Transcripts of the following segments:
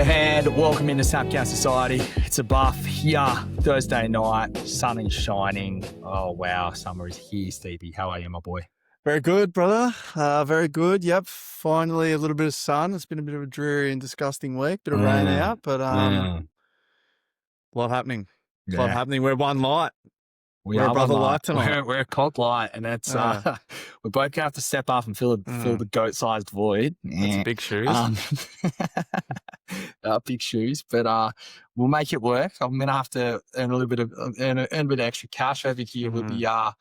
And welcome into Sapcast Society. It's a buff here, Thursday night, sun is shining. Oh wow, summer is here, Stevie. How are you, my boy? Very good, brother. Very good. Yep. Finally, a little bit of sun. It's been a bit of a dreary and disgusting week. Bit of rain out, but a lot happening. A lot happening. We're one light. We're a brother light tonight. We're a cog light, and that's we're both gonna have to step up and fill the goat-sized void. That's big shoes. Big shoes, but we'll make it work. I'm gonna have to earn a bit of extra cash over here with the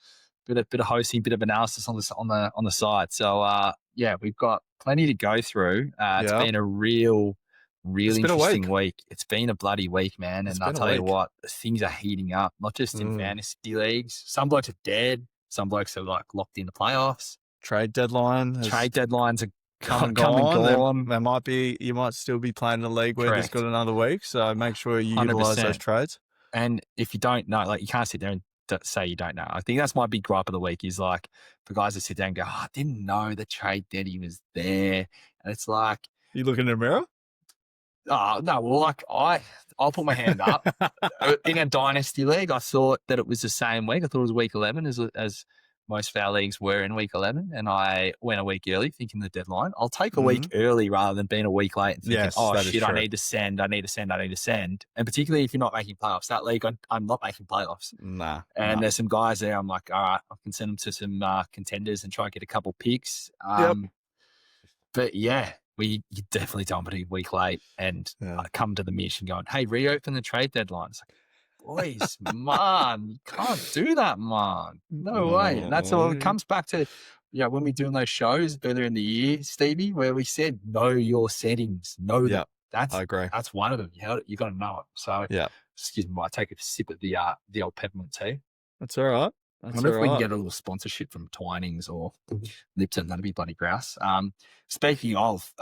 bit of hosting, bit of analysis on the side. So yeah, we've got plenty to go through. It's been a real interesting week. It's been a bloody week, man. And I'll tell you what, things are heating up, not just in fantasy leagues. Some blokes are dead. Some blokes are like locked into playoffs. Trade deadlines are come and gone. You might still be playing in a league where it's got another week. So make sure you 100%. utilize those trades. And if you don't know, like you can't sit there and say you don't know. I think that's my big gripe of the week is like for guys that sit there and go, I didn't know the trade deadline was there. And it's like, you look in the mirror? Oh, no, well, like I'll put my hand up. In a dynasty league, I thought that it was the same week. I thought it was week 11 as most of our leagues were in week 11. And I went a week early thinking the deadline. I'll take a week early rather than being a week late and thinking, oh, shit, I need to send. And particularly if you're not making playoffs. That league, I'm not making playoffs. There's some guys there. I'm like, all right, I can send them to some contenders and try and get a couple picks. But yeah. You definitely don't want to be a week late and come to the mission going, hey, reopen the trade deadline. It's like, boys, man, you can't do that, man. No way. And that's all. It comes back to, when we're doing those shows earlier in the year, Stevie, where we said, know your settings. Know that. I agree. That's one of them. You got to know it. So, excuse me, I take a sip of the old peppermint tea. That's all right. I wonder if we can get a little sponsorship from Twinings or Lipton. That'd be bloody grouse. Speaking of,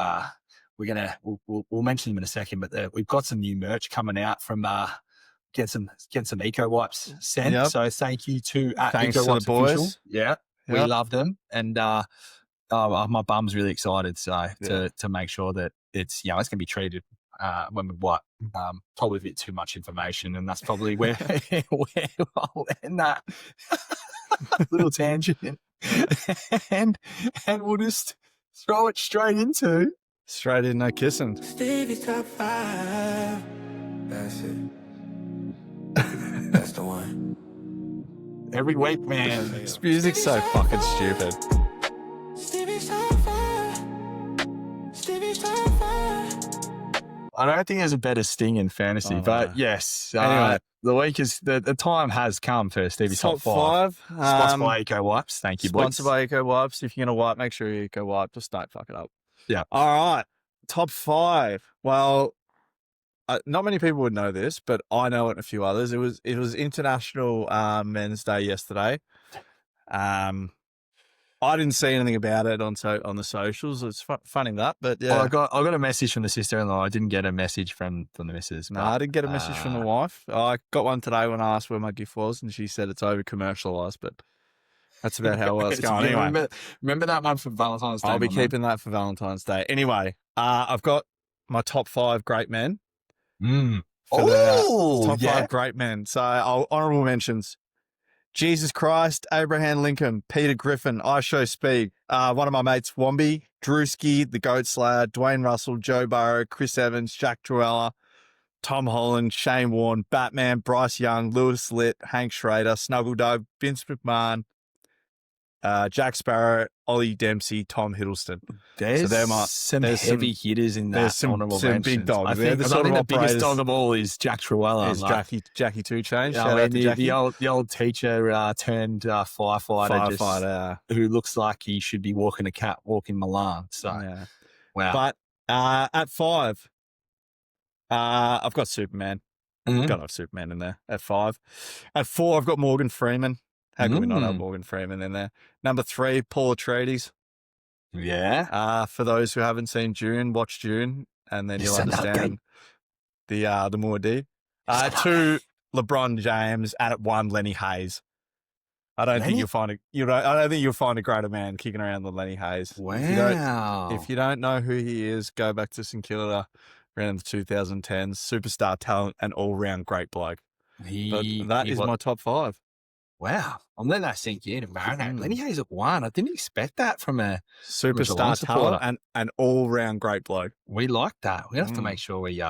we'll mention them in a second, but we've got some new merch coming out from get some Eco Wipes sent. So thank you to Thanks Eco to Wipes the boys. Official. Yeah, we love them, and my bum's really excited. So to make sure that it's it's going to be treated. When we probably a bit too much information, and that's probably where I'll end that little tangent, and we'll just throw it straight in, no kissing. Stevie's top 5. That's it. That's the one. Every week, man. This music's so fucking stupid. Stevie's top 5. Stevie's top 5. I don't think there's a better sting in fantasy, but yes. Anyway, the week is the time has come for Stevie's top 5. Sponsored by Eco Wipes. Thank you, boys. Sponsored by Eco Wipes. If you're going to wipe, make sure you Eco Wipe. Just don't fuck it up. Yeah. All right. Top 5. Well, not many people would know this, but I know it and a few others. It was International Men's Day yesterday. I didn't see anything about it on the socials. It's funny that, but yeah. Well, I got a message from the sister-in-law. I didn't get a message from the missus. No, I didn't get a message from the wife. I got one today when I asked where my gift was, and she said it's over commercialized, but that's about how well it's going. Anyway, remember that one for Valentine's Day? I'll be keeping that for Valentine's Day. Anyway, I've got my top 5 great men. Top 5 great men. So honourable mentions. Jesus Christ, Abraham Lincoln, Peter Griffin, I Show Speed, one of my mates, Womby, Drewski, the Goat Slayer, Dwayne Russell, Joe Burrow, Chris Evans, Jack Truella, Tom Holland, Shane Warne, Batman, Bryce Young, Lewis Litt, Hank Schrader, Snuggle Dog, Vince McMahon, Jack Sparrow, Ollie Dempsey, Tom Hiddleston. There's some heavy hitters in that. There's some big dogs. I think the biggest dog of all is Jack Truella. Is Jackie 2 Chainz. The old teacher turned firefighter who looks like he should be walking a catwalk in Milan. So, wow. But at 5, I've got Superman. Got to have Superman in there at 5. At 4, I've got Morgan Freeman. How can we not have Morgan Freeman in there? Number 3, Paul Atreides. Yeah. For those who haven't seen Dune, watch Dune, and then you'll understand the more deep. 2, LeBron James, and at 1, Lenny Hayes. I don't think you'll find a greater man kicking around than Lenny Hayes. Wow. If you don't know who he is, go back to St Kilda around the 2010s, superstar talent and all-round great bloke. But He that is my top 5. wow. I'm letting that sink in and marinate. Mm. Lenny Hayes at 1. I didn't expect that from a Superstar Geelong supporter. talent and all-round great bloke. We like that. We have to Mm. make sure we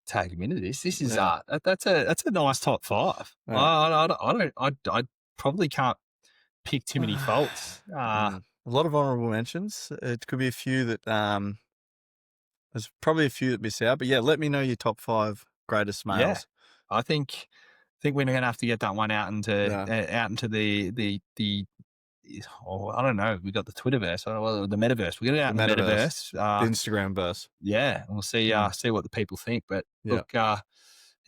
tag him into this. This is Yeah. that's a nice top 5. Yeah. I probably can't pick too many faults. A lot of honourable mentions. It could be a few that there's probably a few that miss out. But yeah, let me know your top 5 greatest males. Yeah. I think we're going to have to get that one out into the I don't know. We got the Twitterverse, the metaverse. We're going to out in the metaverse. The Instagram verse. Yeah, and we'll see see what the people think. But look,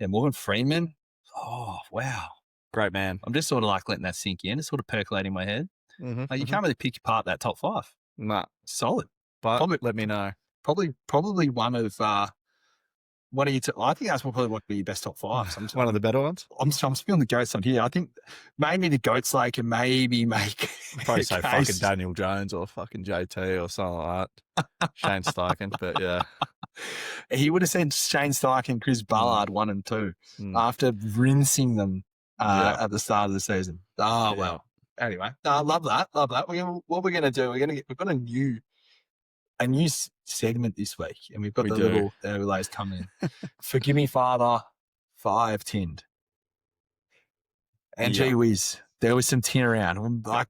Morgan Freeman. Oh wow, great man. I'm just sort of like letting that sink in. It's sort of percolating in my head. Like you can't really pick apart that top 5. Nah, solid. But let me know. Probably one of what are you? I think that's probably what would be your best top 5. One of the better ones. I'm spilling the goats on here. I think maybe the goats like can maybe make probably say fucking Daniel Jones or fucking JT or something like that. Shane Steichen, but yeah, he would have said Shane Steichen, Chris Ballard 1 and 2 after rinsing them at the start of the season. Oh well. Anyway, I love that. What we're gonna do? We've got a new segment this week, and we've got little overlays coming in. Forgive me, Father, 5 tinned. And gee whiz, there was some tin around. Like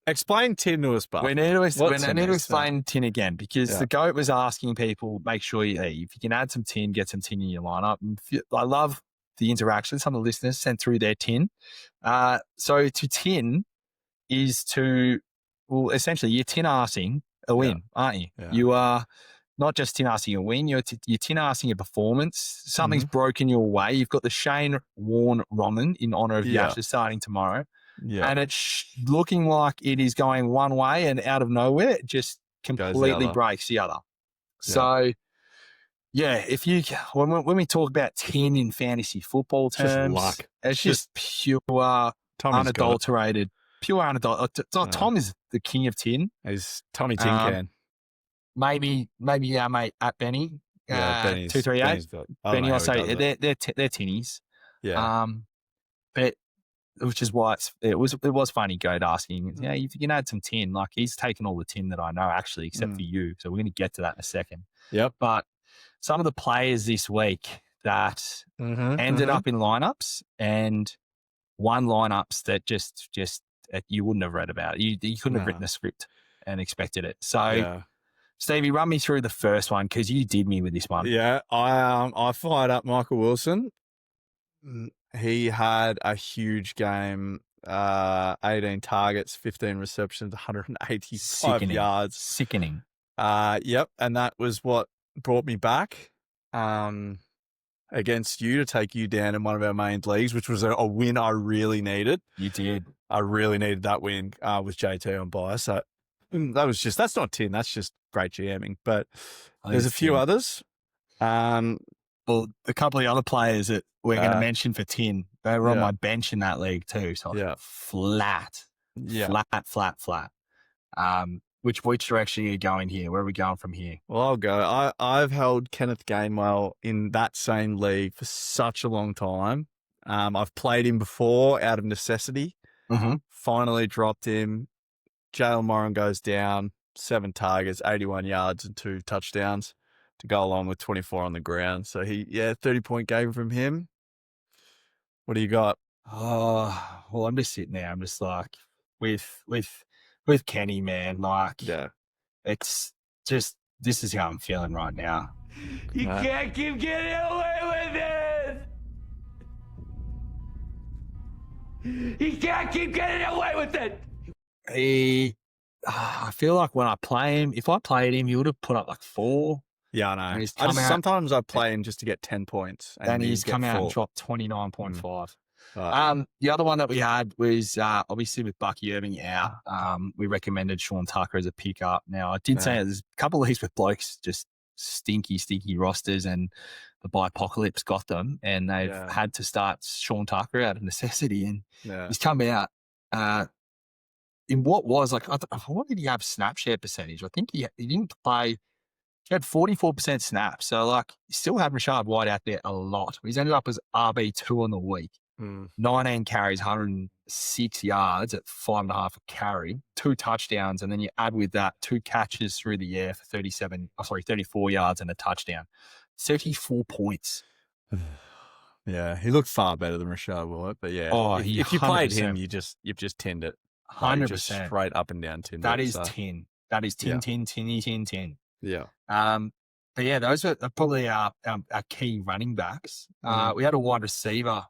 explain tin to us, but we need to explain tin again because the goat was asking people, make sure if you can add some tin, get some tin in your lineup. And I love the interaction. Some of the listeners sent through their tin. So to tin is essentially you're tin-arsing a win, aren't you? Yeah. You are not just tin-arsing a win, you're tin-arsing a performance. Something's broken your way. You've got the Shane Warne Roman in honour of the Ashes starting tomorrow. Yeah. And it's looking like it is going one way and out of nowhere, it just completely breaks the other. Yeah. So, if you when we talk about tin in fantasy football terms, just luck. It's just pure, unadulterated. Tom is the king of tin. He's Tommy Tin Can. Maybe our mate at Benny. Benny's 238. Benny also they're tinnies. Yeah. But which is why it was funny Goat asking, if you can add some tin, like he's taken all the tin that I know actually, except for you. So we're going to get to that in a second. Yep. But some of the players this week that ended up in lineups and won lineups that just you wouldn't have read about. You couldn't have written a script and expected it. So, Stevie, run me through the first one because you did me with this one. Yeah, I fired up Michael Wilson. He had a huge game. 18 targets, 15 receptions, 185 yards. Sickening. Yep, and that was what brought me back against you to take you down in one of our main leagues, which was a win I really needed. You did. I really needed that win with JT on bye. So that's not tin. That's just great GMing. But there's a few others. Well, a couple of other players that we're going to mention for tin, they were on my bench in that league too. So flat. Which direction are you going here? Where are we going from here? Well, I'll go. I've held Kenneth Gainwell in that same league for such a long time. I've played him before out of necessity. Finally dropped him. Jalen Moran goes down, 7 targets, 81 yards and 2 touchdowns to go along with 24 on the ground. So 30-point game from him. What do you got? Oh, well, I'm just sitting there. I'm just like with Kenny, man. Like, it's just, this is how I'm feeling right now. You can't keep getting away with it. You can't keep getting away with it. I feel like when I play him, if I played him, he would have put up like 4. Yeah, I know. Sometimes I play him just to get 10 points. And he's come out and dropped 29.5. The other one that we had was obviously with Bucky Irving out. We recommended Sean Tucker as a pickup. Now, I did say there's a couple of these with blokes, just stinky rosters, and the Bipocalypse got them, and they've had to start Sean Tucker out of necessity. And he's come out in what was like, what did he have snap share percentage? I think he didn't play He had 44% snaps. So, like, he still had Rashad White out there a lot. He's ended up as RB2 on the week. 19 carries, 106 yards at 5.5 a carry, 2 touchdowns. And then you add with that 2 catches through the air for 34 yards and a touchdown. 34 points. Yeah, he looked far better than Rashad White, but yeah, Oh, if he you played him, 100%. you've just tinned it. 100%. Just straight up and down tinned That it. is 10. That is 10, Yeah. 10, 10, 10, 10. Yeah. But yeah, those are probably our key running backs. We had a wide receiver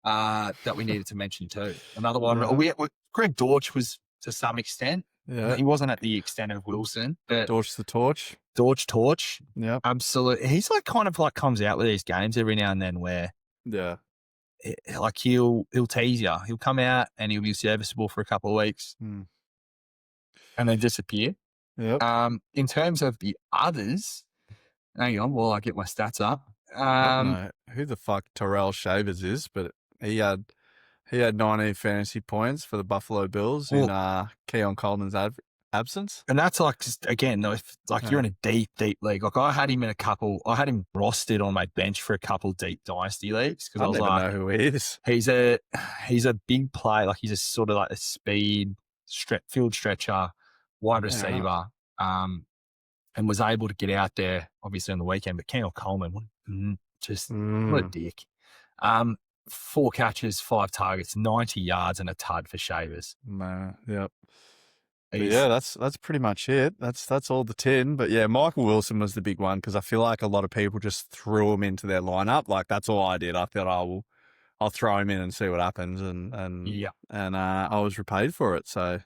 that we needed to mention too. Another one. Yeah. Greg Dortch was to some extent. Yeah. He wasn't at the extent of Wilson, but Dortch the torch. Dortch Torch. Yeah. Absolutely. He's like kind of like comes out with these games every now and then where Yeah. like he'll tease you. He'll come out and he'll be serviceable for a couple of weeks and then disappear. Yep. In terms of the others, hang on while I get my stats up. I don't know who the fuck Terrell Shavers is, but he had 19 fantasy points for the Buffalo Bills in Keon Coleman's absence. And that's like, just, again, like you're in a deep league. Like I had him rostered on my bench for a couple deep dynasty leagues because I was like, know who he is. He's a big play. Like he's a sort of like a speed field stretcher, wide receiver, and was able to get out there obviously on the weekend. But Keon Coleman, what a dick. 4 catches, 5 targets, 90 yards and a tud for Shavers. Yep. Yeah, that's pretty much it. That's all the 10. But yeah, Michael Wilson was the big one because I feel like a lot of people just threw him into their lineup. Like that's all I did. I thought I'll throw him in and see what happens, and I was repaid for it. So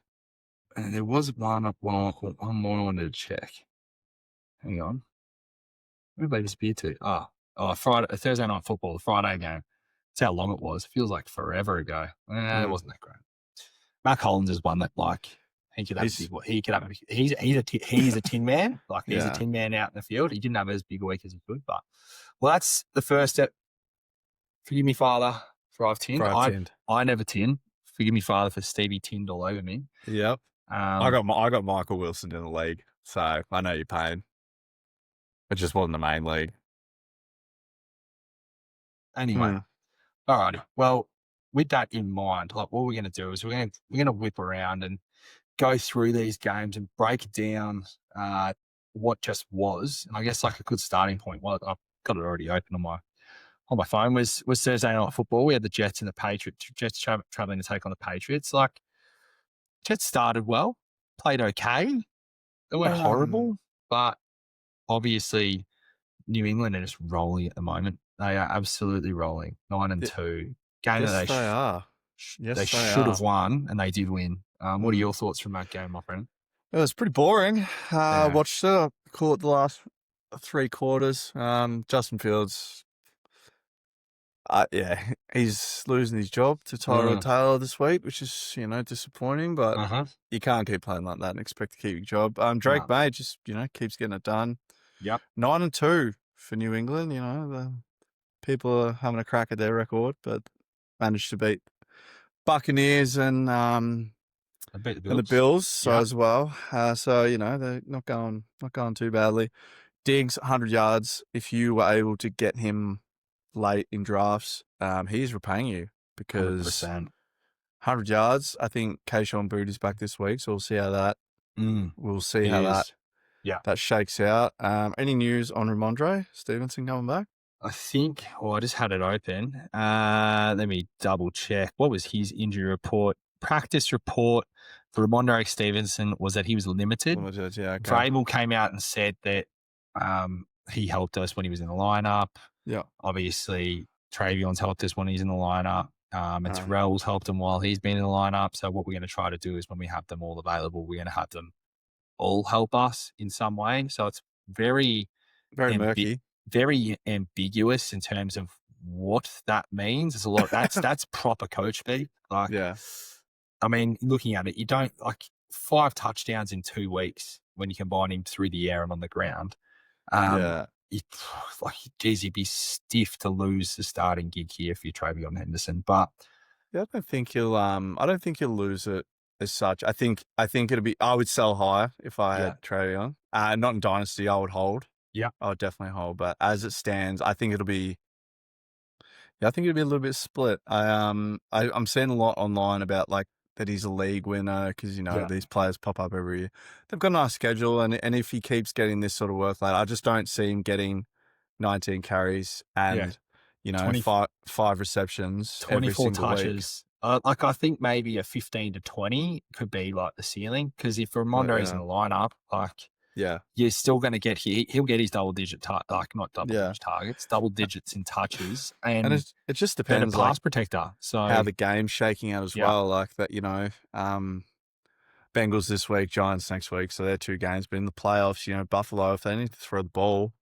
and there was one more I wanted to check. Hang on, where did they disappear to? Friday, Thursday Night Football, the Friday game. That's how long it was. It feels like forever ago. It wasn't that great. Matt Collins is one that like. He could have he's a tin man. Like he's a tin man out in the field. He didn't have as big a week as he could, but that's the first step. Forgive me, Father, for I've tinned. I never tin. Forgive me, Father, for Stevie tinned all over me. Yep. I got Michael Wilson in the league, so I know your pain. It just wasn't the main league. Anyway, alrighty. Well, with that in mind, like what we're going to do is we're going to whip around and go through these games and break down what just was. And I guess like a good starting point, well, I've got it already open on my phone, was Thursday Night Football. We had the Jets and the Patriots. Jets traveling to take on the Patriots. Like, Jets started well, played okay. They weren't horrible, but obviously New England are just rolling at the moment. They are absolutely rolling. 9-2. Game that they are. Yes, they should have won, and they did win. What are your thoughts from that game, my friend? It was pretty boring. Watched it. Call it the last 3 quarters. Justin Fields, he's losing his job to Tyrod Taylor this week, which is, disappointing, but you can't keep playing like that and expect to keep your job. Drake May just, keeps getting it done. Yep. 9-2 for New England. The people are having a crack at their record, but managed to beat Buccaneers and the Bills as well. They're not going too badly. Diggs, 100 yards. If you were able to get him late in drafts, he's repaying you because 100%. 100 yards. I think Keyshawn Booth is back this week, so we'll see how that. We'll see how that shakes out. Any news on Ramondre Stevenson coming back? I think. I just had it open. Let me double check. What was his injury report? Practice report for Ramondre Stevenson was that he was limited. Vrabel came out and said that he helped us when he was in the lineup. Yeah. Obviously, Travion's helped us when he's in the lineup. And Terrell's helped him while he's been in the lineup. So what we're going to try to do is when we have them all available, we're going to have them all help us in some way. So it's very murky. Very ambiguous in terms of what that means. There's a lot. That's proper coach speak. Like, I mean, looking at it, you don't like 5 touchdowns in 2 weeks when you combine him through the air and on the ground. He'd be stiff to lose the starting gig here for Travion Henderson. But I don't think he'll lose it as such. I think it'll be. I would sell high if I had Trae Young. Not in Dynasty. I would hold. Yeah. I would definitely hold. But as it stands, I think it'll be. Yeah, I think it'll be a little bit split. I'm seeing a lot online about like that he's a league winner because these players pop up every year. They've got a nice schedule, and if he keeps getting this sort of workload, I just don't see him getting 19 carries and 20 five receptions every 24 single week. touches. Like I think maybe a 15 to 20 could be like the ceiling because if Ramondo's in the lineup, like you're still going to get he'll get his double digit like not double digit targets, double digits in touches, and it just depends pass like protector. So how the game's shaking out as well. Like that, Bengals this week, Giants next week, so they're 2 games. But in the playoffs, Buffalo, if they need to throw the ball,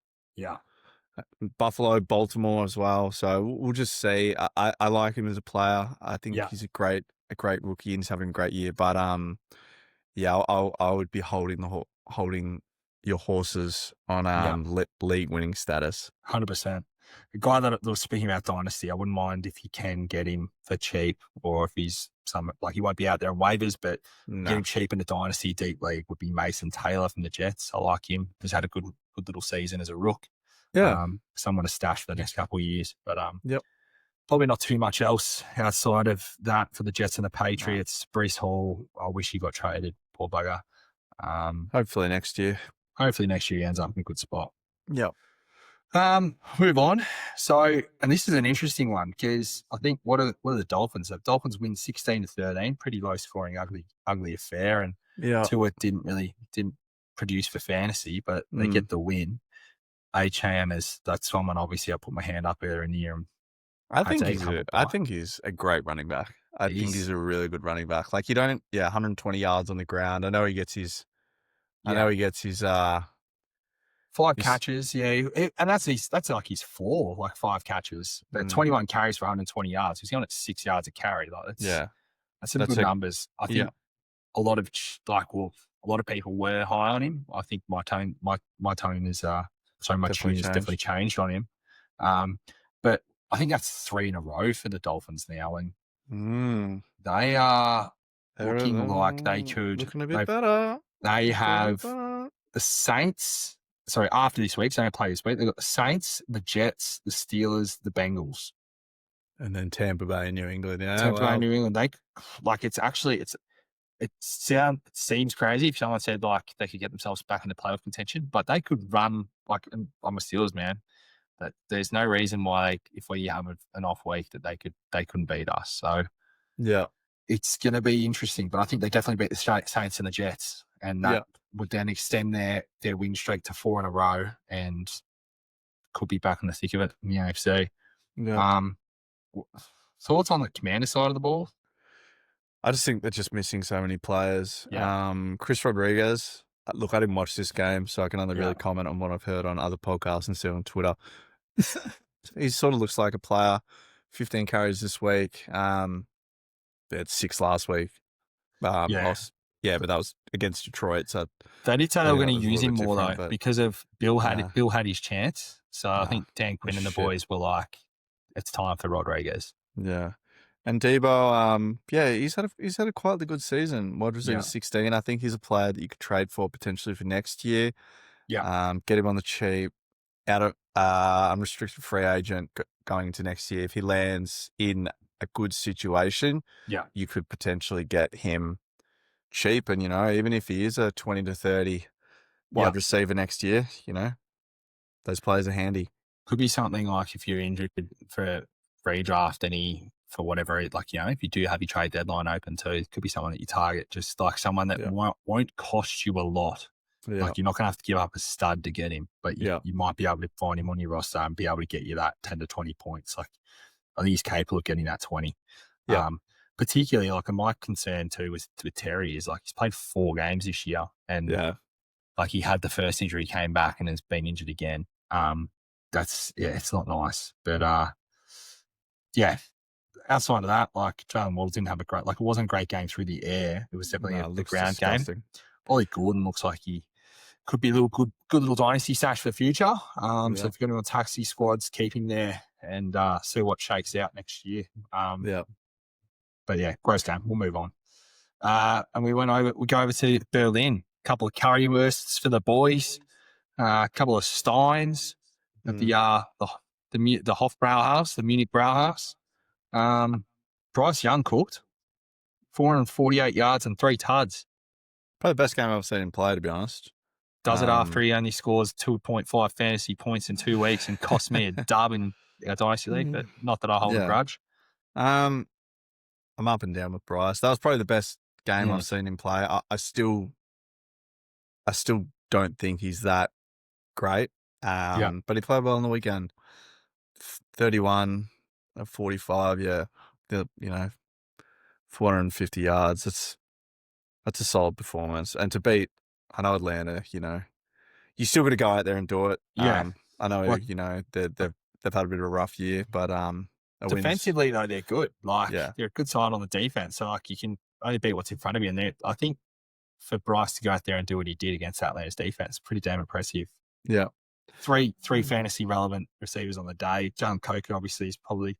Buffalo, Baltimore as well. So we'll just see. I like him as a player. I think he's a great rookie and he's having a great year. But I would be holding your horses on league winning status. 100%. A guy that was speaking about Dynasty, I wouldn't mind if you can get him for cheap or if he's he won't be out there on waivers, but get him cheap in the Dynasty deep league would be Mason Taylor from the Jets. I like him. He's had a good little season as a rook. Yeah. Someone to stash for the next couple of years. But probably not too much else outside of that for the Jets and the Patriots. No. Breece Hall, I wish he got traded. Poor bugger. Hopefully next year. Hopefully next year he ends up in a good spot. Yep. Move on. So, and this is an interesting one because I think what are the Dolphins? The Dolphins win 16-13, pretty low scoring, ugly affair, and Tua didn't produce for fantasy, but they get the win. HAM that's someone obviously I put my hand up earlier in the year. I think he's a great running back. I think he's a really good running back. Like 120 yards on the ground. I know he gets his 5 catches, and that's like his 5 catches. But 21 carries for 120 yards. He's going at 6 yards a carry. Like that's some good numbers. I think a lot of people were high on him. I think my tone is my tune has definitely changed on him. But I think that's 3 in a row for the Dolphins now, and they are looking like they could. Looking a bit better. They have the Saints. Sorry, after this week, so they don't play this week. They've got the Saints, the Jets, the Steelers, the Bengals. And then Tampa Bay and New England. Yeah, Tampa Bay and New England. It seems crazy if someone said like they could get themselves back into playoff contention, but they could run like I'm a Steelers man. That there's no reason why if we have an off week that they couldn't beat us. So it's going to be interesting, but I think they definitely beat the Saints and the Jets, and that would then extend their win streak to 4 in a row and could be back in the thick of it in the AFC. Yeah. Thoughts on the Commander side of the ball? I just think they're just missing so many players. Yeah. Chris Rodriguez. Look, I didn't watch this game, so I can only really comment on what I've heard on other podcasts and see on Twitter. He sort of looks like a player. 15 carries this week. They had 6 last week. But that was against Detroit. So they did say they were going to use him more though, because of Bill had his chance. So I think Dan Quinn and the boys were like, it's time for Rodriguez. Yeah. And Debo, he's had a quietly good season. Wide receiver 16. I think he's a player that you could trade for potentially for next year. Yeah. Get him on the cheap, out of unrestricted free agent going into next year. If he lands in a good situation, you could potentially get him cheap. And, even if he is a 20 to 30 wide receiver next year, those players are handy. Could be something like if you're injured for redraft for whatever, if you do have your trade deadline open too, it could be someone that you target, just like someone that won't cost you a lot. Yeah. Like you're not going to have to give up a stud to get him, but you might be able to find him on your roster and be able to get you that 10 to 20 points. Like I think he's capable of getting that 20. Yeah. Particularly my concern too with Terry is he's played 4 games this year and he had the first injury, came back and has been injured again. It's not nice, but outside of that, Jalen Waddle didn't have a great, it wasn't a great game through the air. It was definitely the ground game. Ollie Gordon looks like he could be a good little dynasty stash for the future. So if you're going to taxi squads, keep him there and see what shakes out next year. But gross game. We'll move on. And we go over to Berlin. A couple of currywursts for the boys. A couple of Steins at the Hofbrauhaus, the Munich Brauhaus. Bryce Young cooked 448 yards and 3 tuds. Probably the best game I've seen him play, to be honest. Does it after he only scores 2.5 fantasy points in 2 weeks and cost me a dub in a Dynasty League, but not that I hold a grudge. I'm up and down with Bryce. That was probably the best game I've seen him play. I still don't think he's that great. But he played well on the weekend. 31 of 45, 450 yards. That's a solid performance. And to beat, I know Atlanta, you still got to go out there and do it. Yeah. I know, they've had a bit of a rough year, but defensively though, they're good. They're a good side on the defense. So you can only beat what's in front of you. And I think for Bryce to go out there and do what he did against Atlanta's defense, pretty damn impressive. Yeah. Three fantasy relevant receivers on the day. Jalen Coker obviously is probably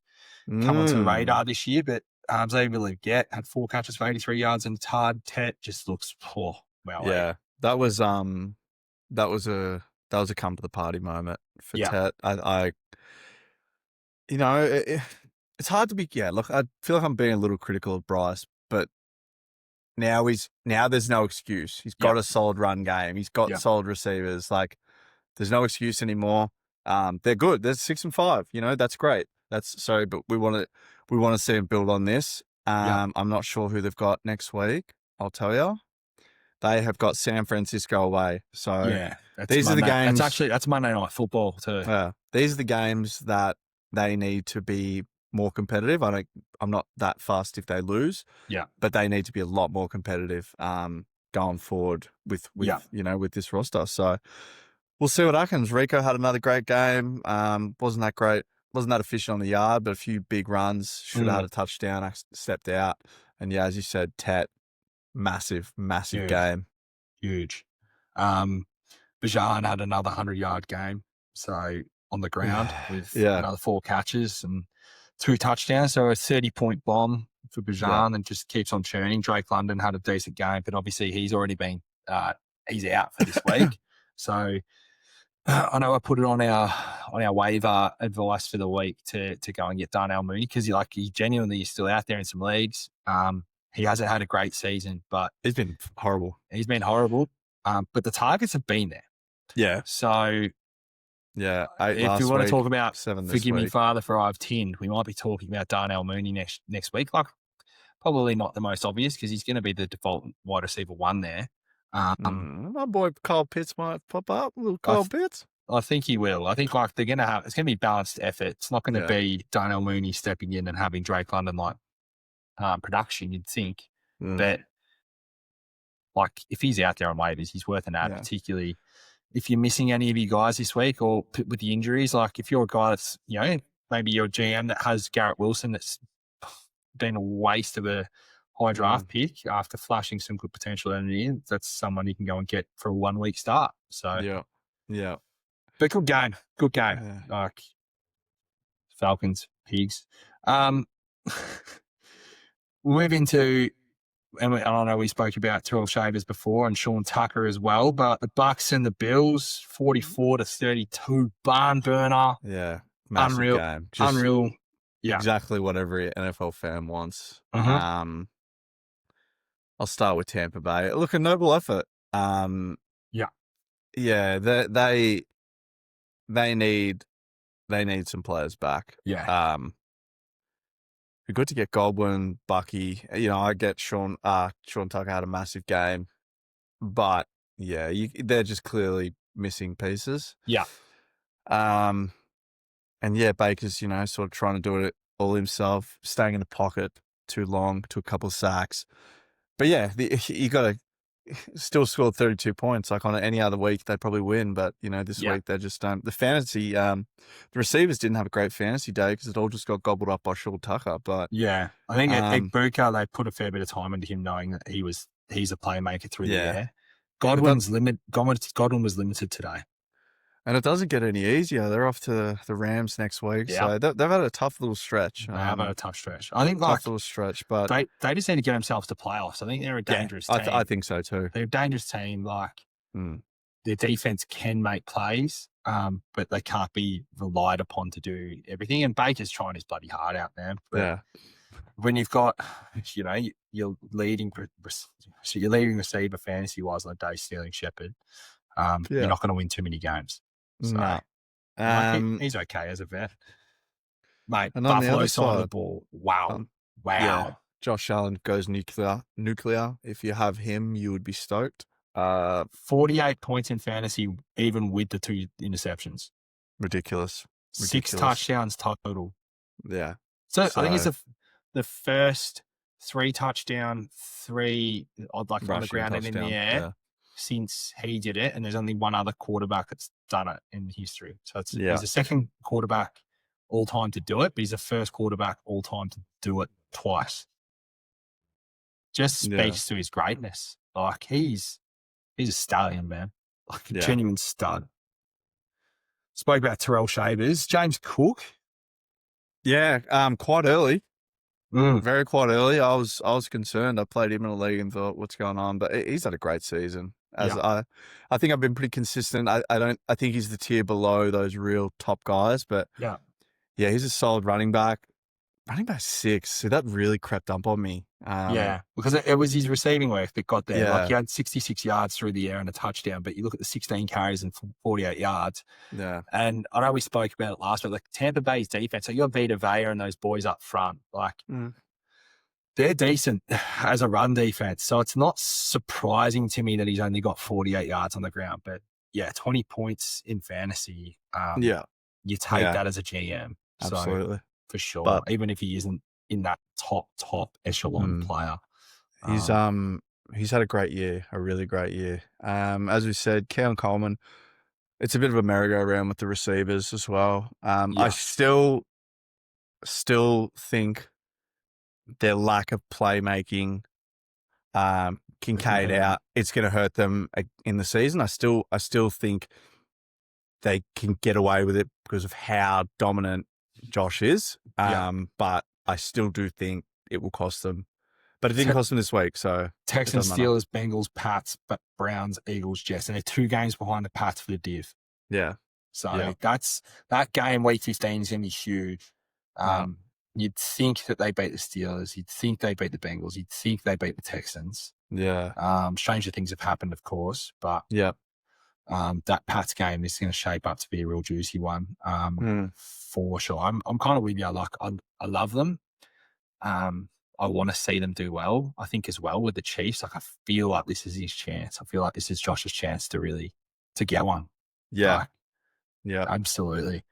come onto the radar this year, but was able to had 4 catches for 83 yards and Tard Tet just looks poor. Well, yeah, that was a come to the party moment for Tet. It's hard to be. Yeah, look, I feel like I'm being a little critical of Bryce, but now there's no excuse. He's got a solid run game. He's got solid receivers. There's no excuse anymore. They're good. They're 6 and 5. That's great. But we want to see him build on this. I'm not sure who they've got next week. I'll tell you. They have got San Francisco away. So these are the games. That's Monday Night Football too. Yeah, these are the games that they need to be more competitive. I'm not that fussed if they lose. Yeah, but they need to be a lot more competitive going forward with this roster. So we'll see what happens. Rico had another great game. Wasn't that great? Wasn't that efficient on the yard, but a few big runs. Should have had a touchdown. I stepped out. And as you said, Tet, massive game. Huge. Bajan had another 100-yard game. So on the ground with another 4 catches and 2 touchdowns. So a 30-point bomb for Bajan and just keeps on churning. Drake London had a decent game, but obviously he's already been he's out for this week. So I know I put it on our waiver advice for the week to go and get Darnell Mooney because he genuinely is still out there in some leagues. He hasn't had a great season, but he's been horrible. But the targets have been there. Yeah. So if you want to talk about 7 forgive me, Father, for I've tinned, we might be talking about Darnell Mooney next week. Probably not the most obvious because he's going to be the default wide receiver 1 there. My boy Kyle Pitts might pop up. Little Kyle Pitts. I think he will. I think they're going to have. It's going to be balanced effort. It's not going to be Darnell Mooney stepping in and having Drake London production. You'd think, but if he's out there on waivers, he's worth an ad. Particularly if you're missing any of you guys this week or with the injuries. If you're a guy that's maybe you're a GM that has Garrett Wilson that's been a waste of a high draft pick after flashing some good potential in the end. That's someone you can go and get for a 1-week start. So but good game. Falcons, Pigs. We'll move into, and I know we spoke about Terrell Shavers before and Sean Tucker as well, but the Bucks and the Bills, 44-32, barn burner. Yeah, massive unreal game. Unreal. Yeah, exactly what every NFL fan wants. I'll start with Tampa Bay. Look, a noble effort. They need some players back. Yeah. We're good to get Godwin, Bucky. I get Sean Tucker had a massive game, but they're just clearly missing pieces. Yeah. And Baker's sort of trying to do it all himself, staying in the pocket too long, to a couple of sacks. But you got to still scored 32 points. On any other week, they'd probably win. But, this week they just don't. The fantasy, the receivers didn't have a great fantasy day because it all just got gobbled up by Sean Tucker. But I think at Buka, they put a fair bit of time into him knowing that he's a playmaker through the air. Godwin was limited today. And it doesn't get any easier. They're off to the Rams next week. Yeah. So they've had a tough little stretch. They have had a tough stretch. I think like tough little stretch, but they just need to get themselves to playoffs. I think they're a dangerous team. I think so too. They're a dangerous team. Like Mm. their defense can make plays, but they can't be relied upon to do everything. And Baker's trying his bloody heart out, man. But Yeah. when you've got, your leading receiver fantasy wise like Dave Sterling Shepard, you're not going to win too many games. So No. he's okay as a vet, mate. And on the Buffalo other side of the side, ball, wow. Yeah. Josh Allen goes nuclear. If you have him, you would be stoked. 48 points in fantasy, even with the 2 interceptions. Ridiculous. 6 touchdowns total. Yeah. So I think it's the first 3 touchdown, 3 on the ground and in the air since he did it. And there's only one other quarterback that's done it in history. So he's the second quarterback all time to do it, but he's the first quarterback all time to do it twice. Just speaks to his greatness. Like he's a stallion, man. Like a genuine stud. Spoke about Terrell Shavers. James Cook. Yeah, quite early. Very quite early. I was concerned. I played him in a league and thought, what's going on? But he's had a great season. I think I've been pretty consistent. I think he's the tier below those real top guys, but he's a solid running back. Running back 6. So that really crept up on me. Because it was his receiving work that got there. Like he had 66 yards through the air and a touchdown, but you look at the 16 carries and 48 yards. Yeah. And I know we spoke about it last week, like Tampa Bay's defense. So you got Vita Vea and those boys up front. Like they're decent as a run defense. So it's not surprising to me that he's only got 48 yards on the ground. But 20 points in fantasy. You take that as a GM. Absolutely. So, for sure. But even if he isn't in that top echelon player. He's had a great year, a really great year. As we said, Keon Coleman, it's a bit of a merry-go-round with the receivers as well. I still think their lack of playmaking, Kincaid out, it's going to hurt them in the season. I still think they can get away with it because of how dominant Josh is. But I still do think it will cost them. But it didn't cost them this week. So Texans, Steelers, Bengals, Pats, but Browns, Eagles, Jets, and they're 2 games behind the Pats for the div. Yeah. So that game week 15 is going to be huge. You'd think that they beat the Steelers. You'd think they beat the Bengals. You'd think they beat the Texans. Yeah. Stranger things have happened, of course, but that Pats game is going to shape up to be a real juicy one for sure. I'm kind of with you. Like I love them. I want to see them do well. I think as well with the Chiefs. Like I feel like this is his chance. I feel like this is Josh's chance to get one. Yeah. Like, absolutely.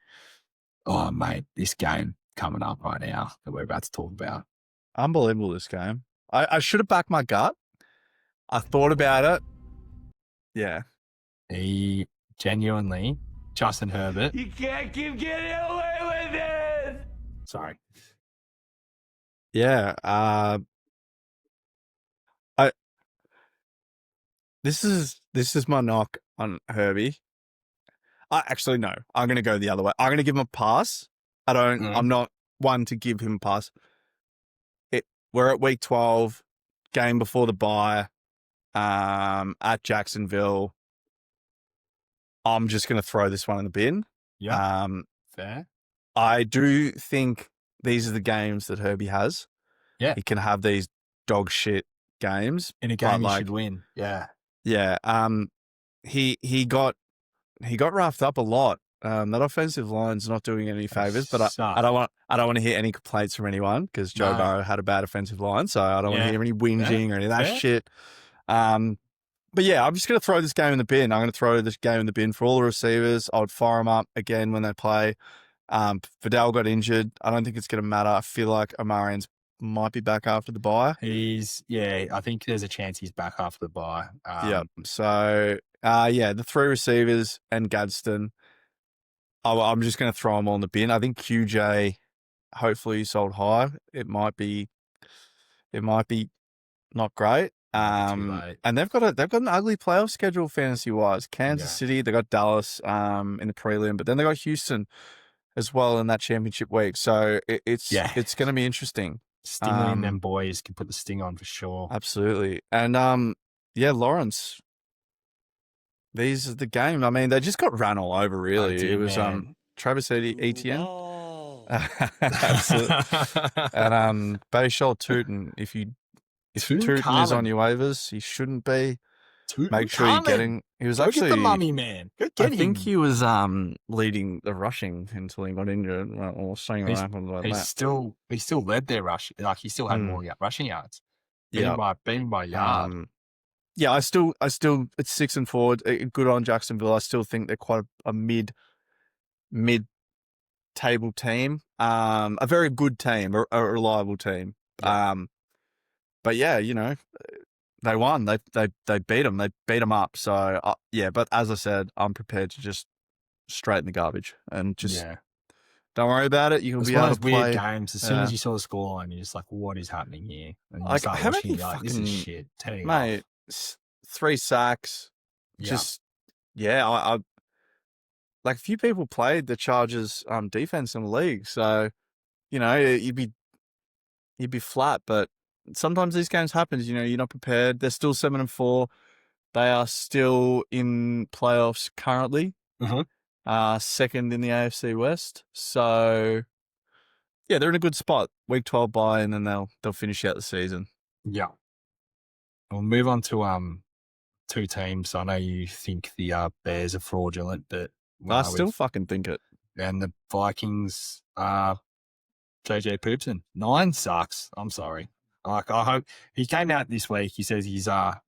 Oh mate, this game coming up right now that we're about to talk about. Unbelievable, this game. I should have backed my gut. I thought about it. Yeah. He genuinely, Justin Herbert. You can't keep getting away with it. Sorry. Yeah. This is my knock on Herbie. Actually, no. I'm going to go the other way. I'm going to give him a pass. I'm not one to give him a pass. We're at week 12, game before the bye, at Jacksonville. I'm just going to throw this one in the bin. Yeah. Fair. I do think these are the games that Herbie has. Yeah. He can have these dog shit games. In a game you should win. Yeah. Yeah. He got roughed up a lot. That offensive line's not doing any favors, but I don't want to hear any complaints from anyone because Joe Burrow had a bad offensive line, so I don't want to hear any whinging or any of that shit. But yeah, I'm just going to throw this game in the bin. I'm going to throw this game in the bin for all the receivers. I would fire them up again when they play. Vidal got injured. I don't think it's going to matter. I feel like Omarians might be back after the bye. I think there's a chance he's back after the bye. So, the 3 receivers and Gadsden, I'm just going to throw them all in the bin. I think QJ, hopefully he sold high. It might be not great. late. And they've got an ugly playoff schedule fantasy wise. Kansas Yeah. City, they got Dallas in the prelim, but then they got Houston as well in that championship week. So it's going to be interesting. Stinging them boys can put the sting on for sure. Absolutely. And Lawrence. These are the game. I mean, they just got run all over. Really, it was Travis Etienne. Absolutely. And Bayshol Tootin. If Tootin is on your waivers, he shouldn't be. Make sure you're getting. He was actually get the mummy man. Go get him. I think he was leading the rushing until he got injured or something happened like that. He still led their rush. Like he still had more rushing yards. Beaten by yard. I still it's 6-4. Good on Jacksonville. I still think they're quite a mid table team. A very good team, a reliable team. Yeah. But yeah, they won. They beat them. They beat them up. So but as I said, I'm prepared to just straighten the garbage and just don't worry about it. You'll be able to play. Weird games. As soon as you saw the scoreline, you're just like, "What is happening here?" And you start watching, you're like, "This is shit." Mate, 3 sacks. Just I like a few people played the Chargers defense in the league, so you'd be flat, but sometimes these games happen. You're not prepared. They're still 7-4. They are still in playoffs currently. Second in the AFC West. So yeah, they're in a good spot. Week 12 bye, and then they'll finish out the season. Yeah. We'll move on to 2 teams. I know you think the Bears are fraudulent, but I still fucking think it. And the Vikings are JJ Poopson. 9 sucks. I'm sorry. Like, I hope he came out this week. He says he's gonna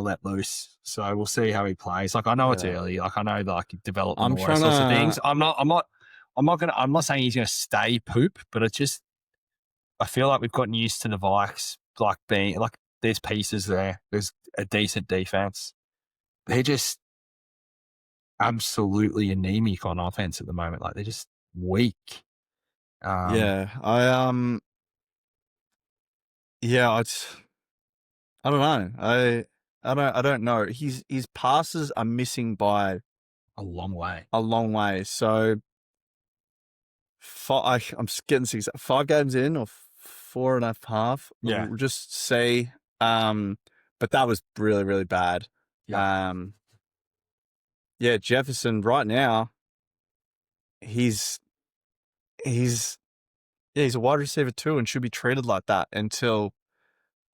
let loose. So we'll see how he plays. Like, I know it's early. Like, I know like development, all those sorts of things. I'm not saying he's gonna stay poop, but it's just I feel like we've gotten used to the Vikes like being like there's pieces there. There's a decent defense. They're just absolutely anemic on offense at the moment. Like, they're just weak. I don't know. I don't know. His passes are missing by a long way. So I'm getting 6, 5 games in or 4.5. Yeah. We'll just see. But that was really, really bad. Yeah. Jefferson right now, he's a wide receiver too and should be treated like that until,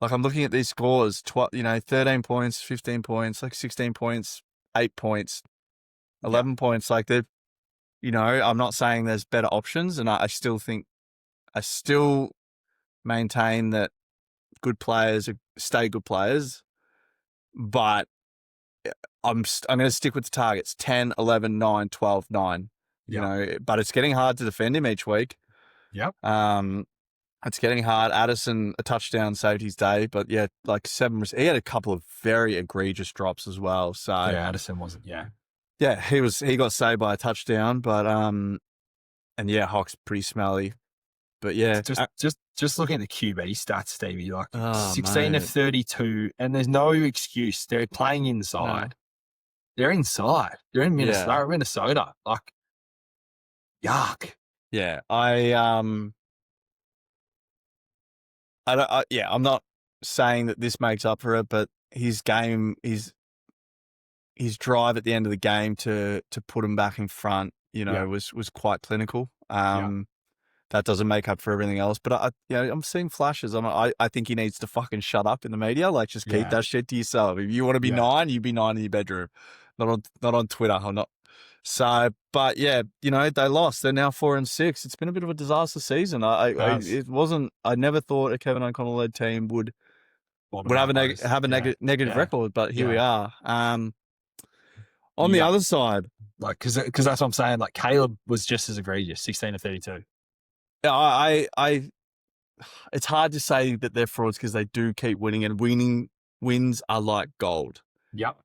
like, I'm looking at these scores, 13 points, 15 points, like 16 points, 8 points, 11 points. Like, I'm not saying there's better options, and I still maintain that good players stay good players, but I'm going to stick with the targets 10, 11, 9, 12, 9. But it's getting hard to defend him each week. Yep. It's getting hard. Addison, a touchdown saved his day, but like 7. He had a couple of very egregious drops as well. So Addison wasn't. he got saved by a touchdown, but and Hawk's pretty smelly. But just looking at the QB stats, Stevie, like 16 of 32, and there's no excuse. They're playing inside. No. They're inside. They're in Minnesota. Like, yuck. Yeah, I'm not saying that this makes up for it, but his game, his drive at the end of the game to put him back in front, was quite clinical. That doesn't make up for everything else, but I'm seeing flashes. I think he needs to fucking shut up in the media. Like, just keep that shit to yourself. If you want to be 9, you be 9 in your bedroom, not on Twitter. I'm not. So, but they lost. They're now 4-6. It's been a bit of a disaster season. I never thought a Kevin O'Connell led team would have a negative record, but here we are. On the other side, like, because that's what I'm saying. Like, Caleb was just as egregious, 16 of 32. Yeah, it's hard to say that they're frauds because they do keep winning, and wins are like gold. Yep.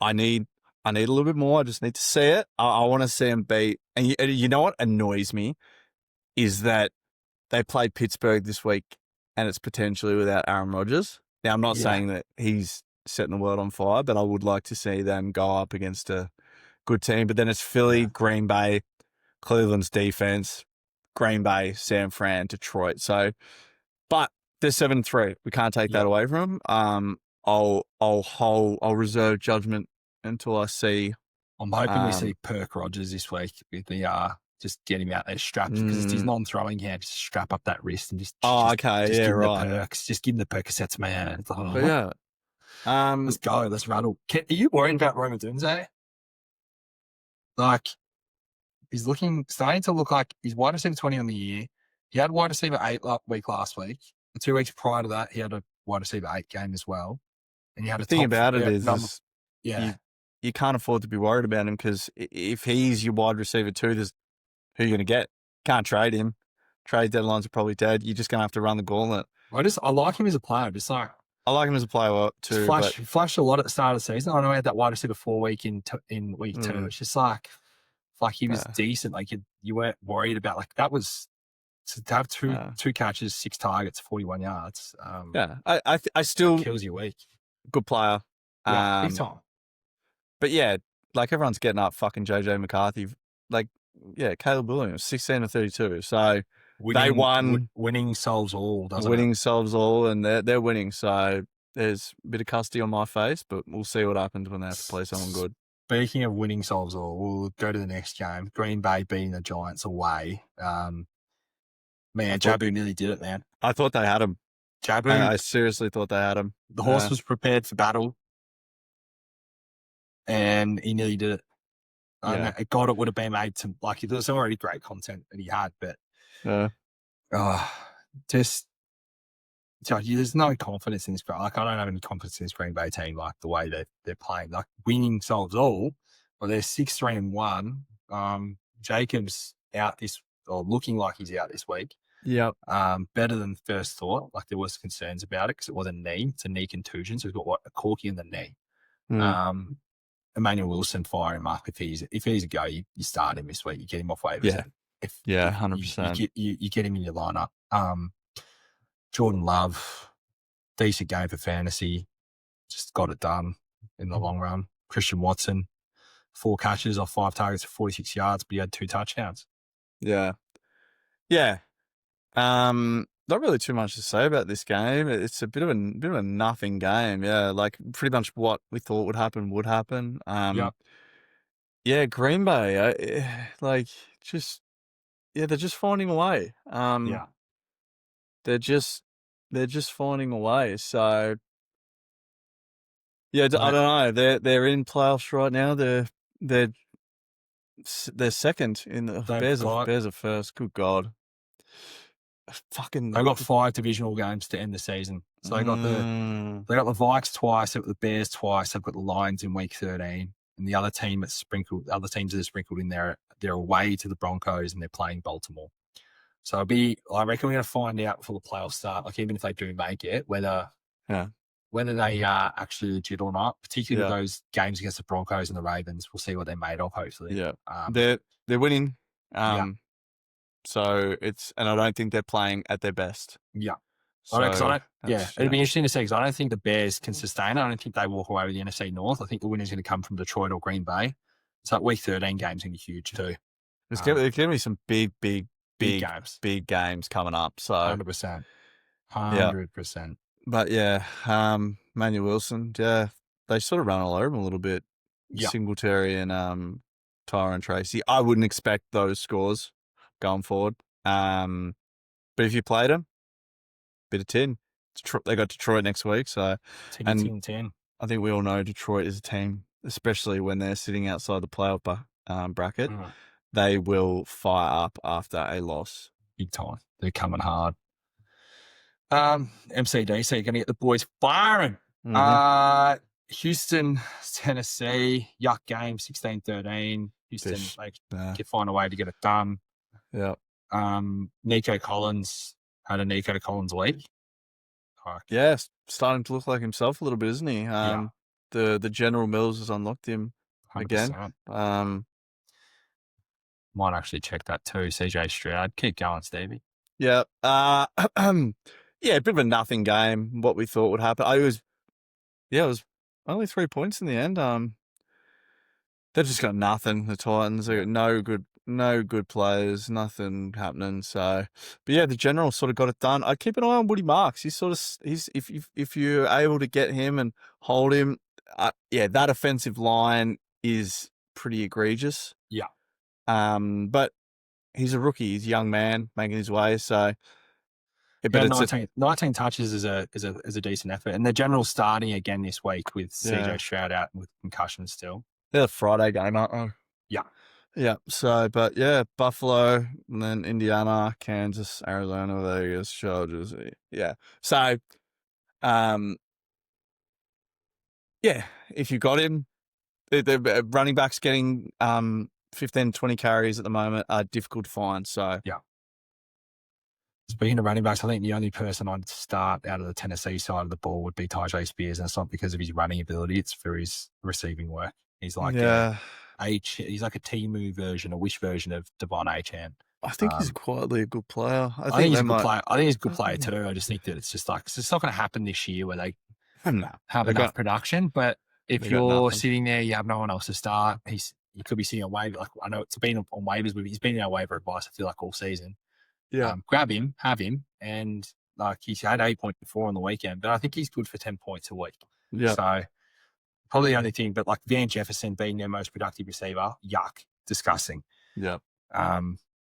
I need a little bit more. I just need to see it. I want to see them beat. And you know what annoys me is that they played Pittsburgh this week, and it's potentially without Aaron Rodgers. Now, I'm not Yeah. saying that he's setting the world on fire, but I would like to see them go up against a good team. But then it's Philly, Yeah. Green Bay, Cleveland's defense, Green Bay, San Fran, Detroit. So, but they're 7-3. We can't take that away from them. I'll reserve judgment until I see. I'm hoping we see Perk Rogers this week with the just get him out there strapped because it's his non-throwing hand. Just strap up that wrist and just okay, just yeah, give him right. the perks. Just give him the Percocets, man. It's like, But yeah, let's go. Let's rattle. Are you worried about Roma Dunze? Like, he's starting to look like he's wide receiver 20 on the year. He had wide receiver 8 week last week. The 2 weeks prior to that, he had a wide receiver 8 game as well. And he had the a thing top about it is you can't afford to be worried about him because if he's your wide receiver 2, there's who you're going to get. Can't trade him. Trade deadlines are probably dead. You're just going to have to run the gauntlet. I like him as a player. Just like, I like him as a player too. He flashed a lot at the start of the season. I know he had that wide receiver 4 week in week 2. It's just like he was decent. Like you weren't worried about that was to have two catches, 6 targets, 41 yards. I still kills your week. Good player. Yeah, big time. But yeah, like everyone's getting up fucking JJ McCarthy. Like, yeah, Caleb Williams, 16-32. So they won. Winning solves all, doesn't it? Winning solves all, and they're winning. So there's a bit of custody on my face, but we'll see what happens when they have to play someone good. Speaking of winning solves all, we'll go to the next game. Green Bay beating the Giants away. Man, Jabu nearly did it, man. I thought they had him. Jabu. I seriously thought they had him. The horse was prepared for battle, and he nearly did it. God, it would have been made to there was already great content that he had, but there's no confidence in this. I don't have any confidence in this Green Bay team, like the way they're playing. Like winning solves all, but they're 6-3-1. Jacobs out looking like he's out this week. Yep. Better than first thought. Like there was concerns about it because it was a knee. It's a knee contusion, so he's got a corky in the knee. Emmanuel Wilson, fire him up if he's a go. You start him this week. You get him off waivers. 100%. You get him in your lineup. Jordan Love, decent game for fantasy. Just got it done in the long run. Christian Watson, 4 catches off 5 targets for 46 yards, but he had 2 touchdowns. Yeah. Yeah. Not really too much to say about this game. It's a bit of a nothing game. Yeah, like pretty much what we thought would happen. Yeah, Green Bay, they're just finding a way. They're just finding a way. So yeah, I don't know. They're in playoffs right now. They're second in the Bears are first. Good God. They got 5 divisional games to end the season. So they got the Vikes twice, they've got the Bears twice, they've got the Lions in week 13, and the other teams that are sprinkled in there, they're away to the Broncos and they're playing Baltimore. So I reckon we're going to find out before the playoffs start, like even if they do make it, whether they are actually legit or not, particularly with those games against the Broncos and the Ravens. We'll see what they're made of, hopefully. Yeah. They're winning. So and I don't think they're playing at their best. Yeah. So it'd be interesting to see because I don't think the Bears can sustain it. I don't think they walk away with the NFC North. I think the winner's going to come from Detroit or Green Bay. So week 13 game's going to be huge too. There's going to be some big games coming up. So 100%. 100%. But Manuel Wilson, they sort of run all over him a little bit. Yeah. Singletary and Tyron Tracy. I wouldn't expect those scores going forward. But if you played them, bit of 10. They got Detroit next week, so 10. I think we all know Detroit is a team, especially when they're sitting outside the playoff bracket. They will fire up after a loss. Big time. They're coming hard. MCDC going to get the boys firing. Houston, Tennessee, yuck game, 16-13. Houston, they find a way to get it done. Yeah. Nico Collins had a Nico Collins week. Yeah, starting to look like himself a little bit, isn't he? The General Mills has unlocked him 100%. Again. Might actually check that too. CJ Stroud. Keep going, Stevie. Yeah. Yeah, a bit of a nothing game. What we thought would happen. It was only 3 points in the end. They've just got nothing. The Titans, they got no good players, nothing happening. So, but yeah, the general sort of got it done. I keep an eye on Woody Marks. He's if you're able to get him and hold him, that offensive line is pretty egregious. Yeah. But he's a rookie. He's a young man making his way. So, Yeah, 19 touches is a decent effort, and the general starting again this week with CJ Stroud out with concussion still. They're a Friday game, aren't they? Yeah. Yeah. So, but yeah, Buffalo and then Indiana, Kansas, Arizona, Vegas, Chargers. Yeah. So, if you got him, the running backs getting 15, 20 carries at the moment are difficult to find. So, yeah. Speaking of running backs, I think the only person I'd start out of the Tennessee side of the ball would be Tajay Spears, and it's not because of his running ability; it's for his receiving work. He's like he's like a Temu version, a Wish version of Devon Achane. I think he's quietly a good player. I think he's a good player. I think he's a good player too. I just think that it's not going to happen this year where they have enough production. But if you're sitting there, you have no one else to start. You could be sitting on waiver. Like I know it's been on waivers, but he's been in our waiver advice. I feel like all season. Yeah, grab him, have him, and like he's had 8.4 on the weekend, but I think he's good for 10 points a week. Yeah. So probably the only thing, but like Van Jefferson being their most productive receiver, yuck, disgusting. Yeah.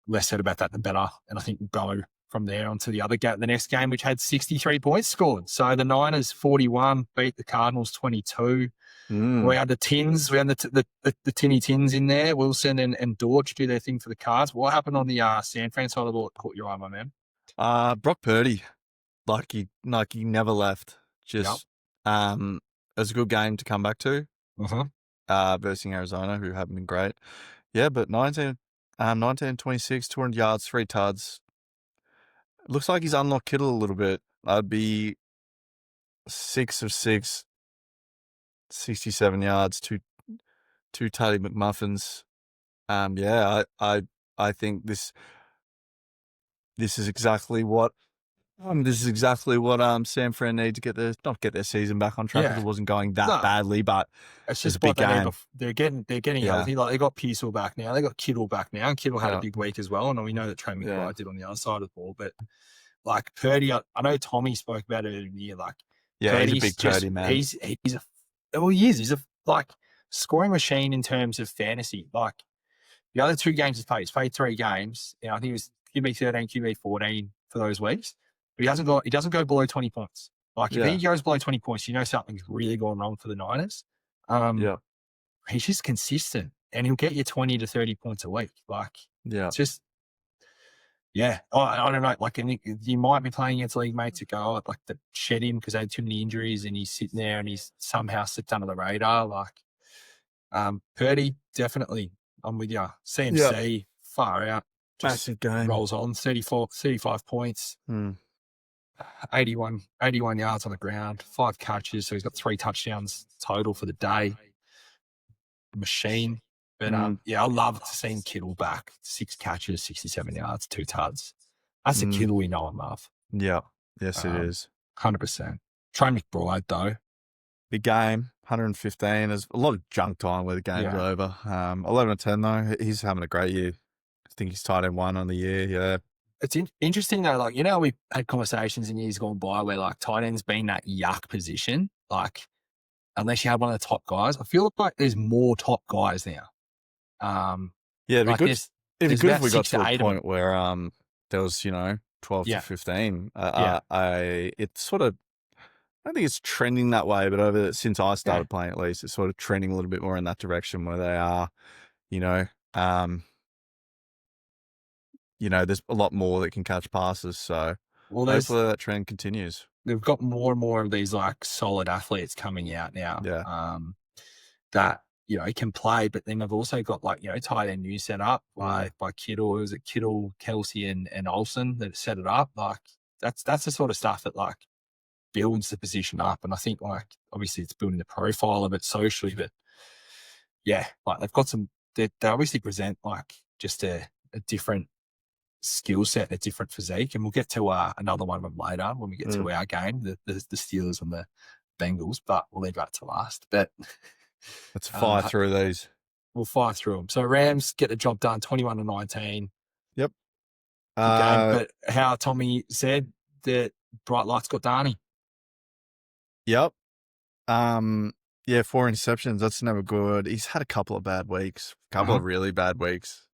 Less said about that, the better. And I think we'll go from there onto the next game, which had 63 points scored. So the Niners 41 beat the Cardinals 22. We had the Tins. We had the Tinny Tins in there. Wilson and Dortch do their thing for the Cards. What happened on the San Fran side of the ball that caught your eye, my man? Brock Purdy, like he never left. Just it was a good game to come back to. Versus Arizona, who haven't been great. Yeah, but 19, 26, 200 yards, 3 tuds. Looks like he's unlocked Kittle a little bit. I'd be 6 of 6. 67 yards, two Tutty McMuffins. I think this is exactly what San Fran need to not get their season back on track because it wasn't going that badly, but it's just a big game. They're getting healthy. Like they got Pearsall back now, they got Kittle back now, and Kittle had a big week as well. And we know that Trey McBride did on the other side of the ball, but like Purdy, I know Tommy spoke about it in the year. Like he's a big Purdy man. He's a scoring machine in terms of fantasy. Like the other 2 games he's played 3 games. I think it was QB 13, QB 14 for those weeks. But he doesn't go below 20 points. Like if he goes below 20 points, something's really gone wrong for the Niners. He's just consistent, and he'll get you 20 to 30 points a week. Like it's just I don't know. Like you might be playing against league mates who go like to shed him because they had too many injuries, and he's sitting there and he's somehow slipped under the radar. Like Purdy, definitely, I'm with you. CMC far out, just massive game, rolls on 35 points, 81 yards on the ground, 5 catches, so he's got 3 touchdowns total for the day. Machine. But I love to see Kittle back. 6 catches, 67 yards, 2 tuds. That's the Kittle we know and love. Yeah. Yes, it is. 100%. Trey McBride, though. Big game, 115. There's a lot of junk time where the game's over. 11-10, though. He's having a great year. I think he's tight end 1 on the year. Yeah. It's interesting, though. Like, we've had conversations in years gone by where, like, tight end's been that yuck position. Like, unless you had one of the top guys. I feel like there's more top guys now. It'd be good. It'd be good if we got to a point where there was 12 to 15. It's sort of, I don't think it's trending that way, but since I started playing, at least, it's sort of trending a little bit more in that direction where they are, there's a lot more that can catch passes. So hopefully that trend continues. They've got more and more of these like solid athletes coming out now. Yeah. That can play, but then they've also got like tight end new set up by Kittle. It was Kittle, Kelsey, and Olsen that set it up. Like that's the sort of stuff that like builds the position up. And I think like obviously it's building the profile of it socially, but like they've got some. They obviously present like just a different skill set, a different physique, and we'll get to another one of them later when we get to our game, the Steelers and the Bengals, but we'll leave that to last. But let's fire through these. We'll fire through them. So Rams get the job done, 21-19. Yep. Good game, but how Tommy said, the bright lights got Darnie. Yep. Yeah, 4 interceptions. That's never good. He's had a couple of bad weeks, a couple of really bad weeks.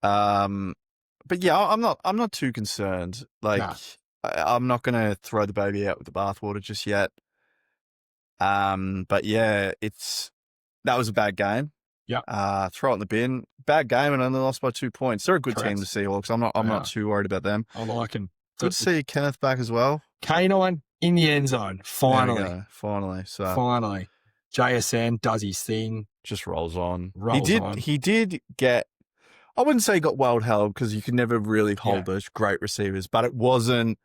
But yeah, I'm not too concerned. Like, I'm not going to throw the baby out with the bathwater just yet. But yeah, that was a bad game. Yeah. Throw it in the bin. Bad game and only lost by 2 points. They're a good team, the Seahawks. I'm not too worried about them. I like him. Good to see Kenneth back as well. K9 in the end zone. Finally. So finally. JSN does his thing. Just rolls on. On. He did get, I wouldn't say he got well held because you can never really hold those great receivers, but it wasn't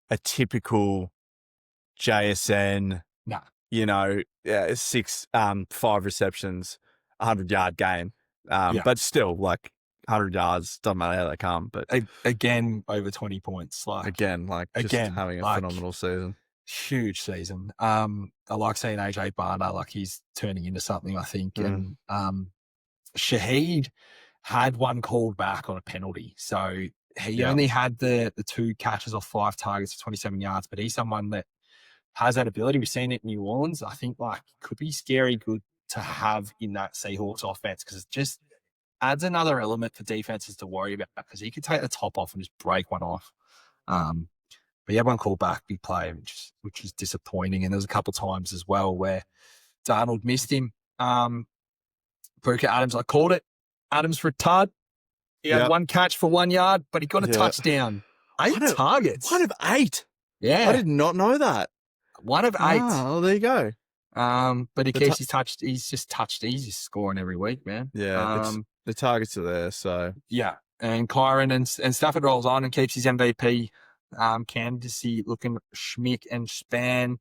a typical JSN, you know, 5 receptions, 100-yard game. But still, like, 100 yards, doesn't matter how they come. But again, over 20 points. Just having a phenomenal season. Huge season. I like seeing AJ Barner, like he's turning into something, I think. And Shaheed had one called back on a penalty. So he only had the 2 catches off 5 targets for 27 yards, but he's someone that has that ability. We've seen it in New Orleans. I think like could be scary good to have in that Seahawks offense because it just adds another element for defenses to worry about because he could take the top off and just break one off. But he had one called back, big play, which is disappointing. And there's a couple of times as well where Darnold missed him. Booker Adams, I called it. Adams for a tud. He had 1 catch for 1 yard, but he got a touchdown. 8 targets. 1 of 8. Yeah. I did not know that. 1 of 8. Oh, well, there you go. But he keeps he's just scoring every week, man. Yeah. The targets are there, so. Yeah. And Kyron and Stafford rolls on and keeps his MVP candidacy looking schmick and span.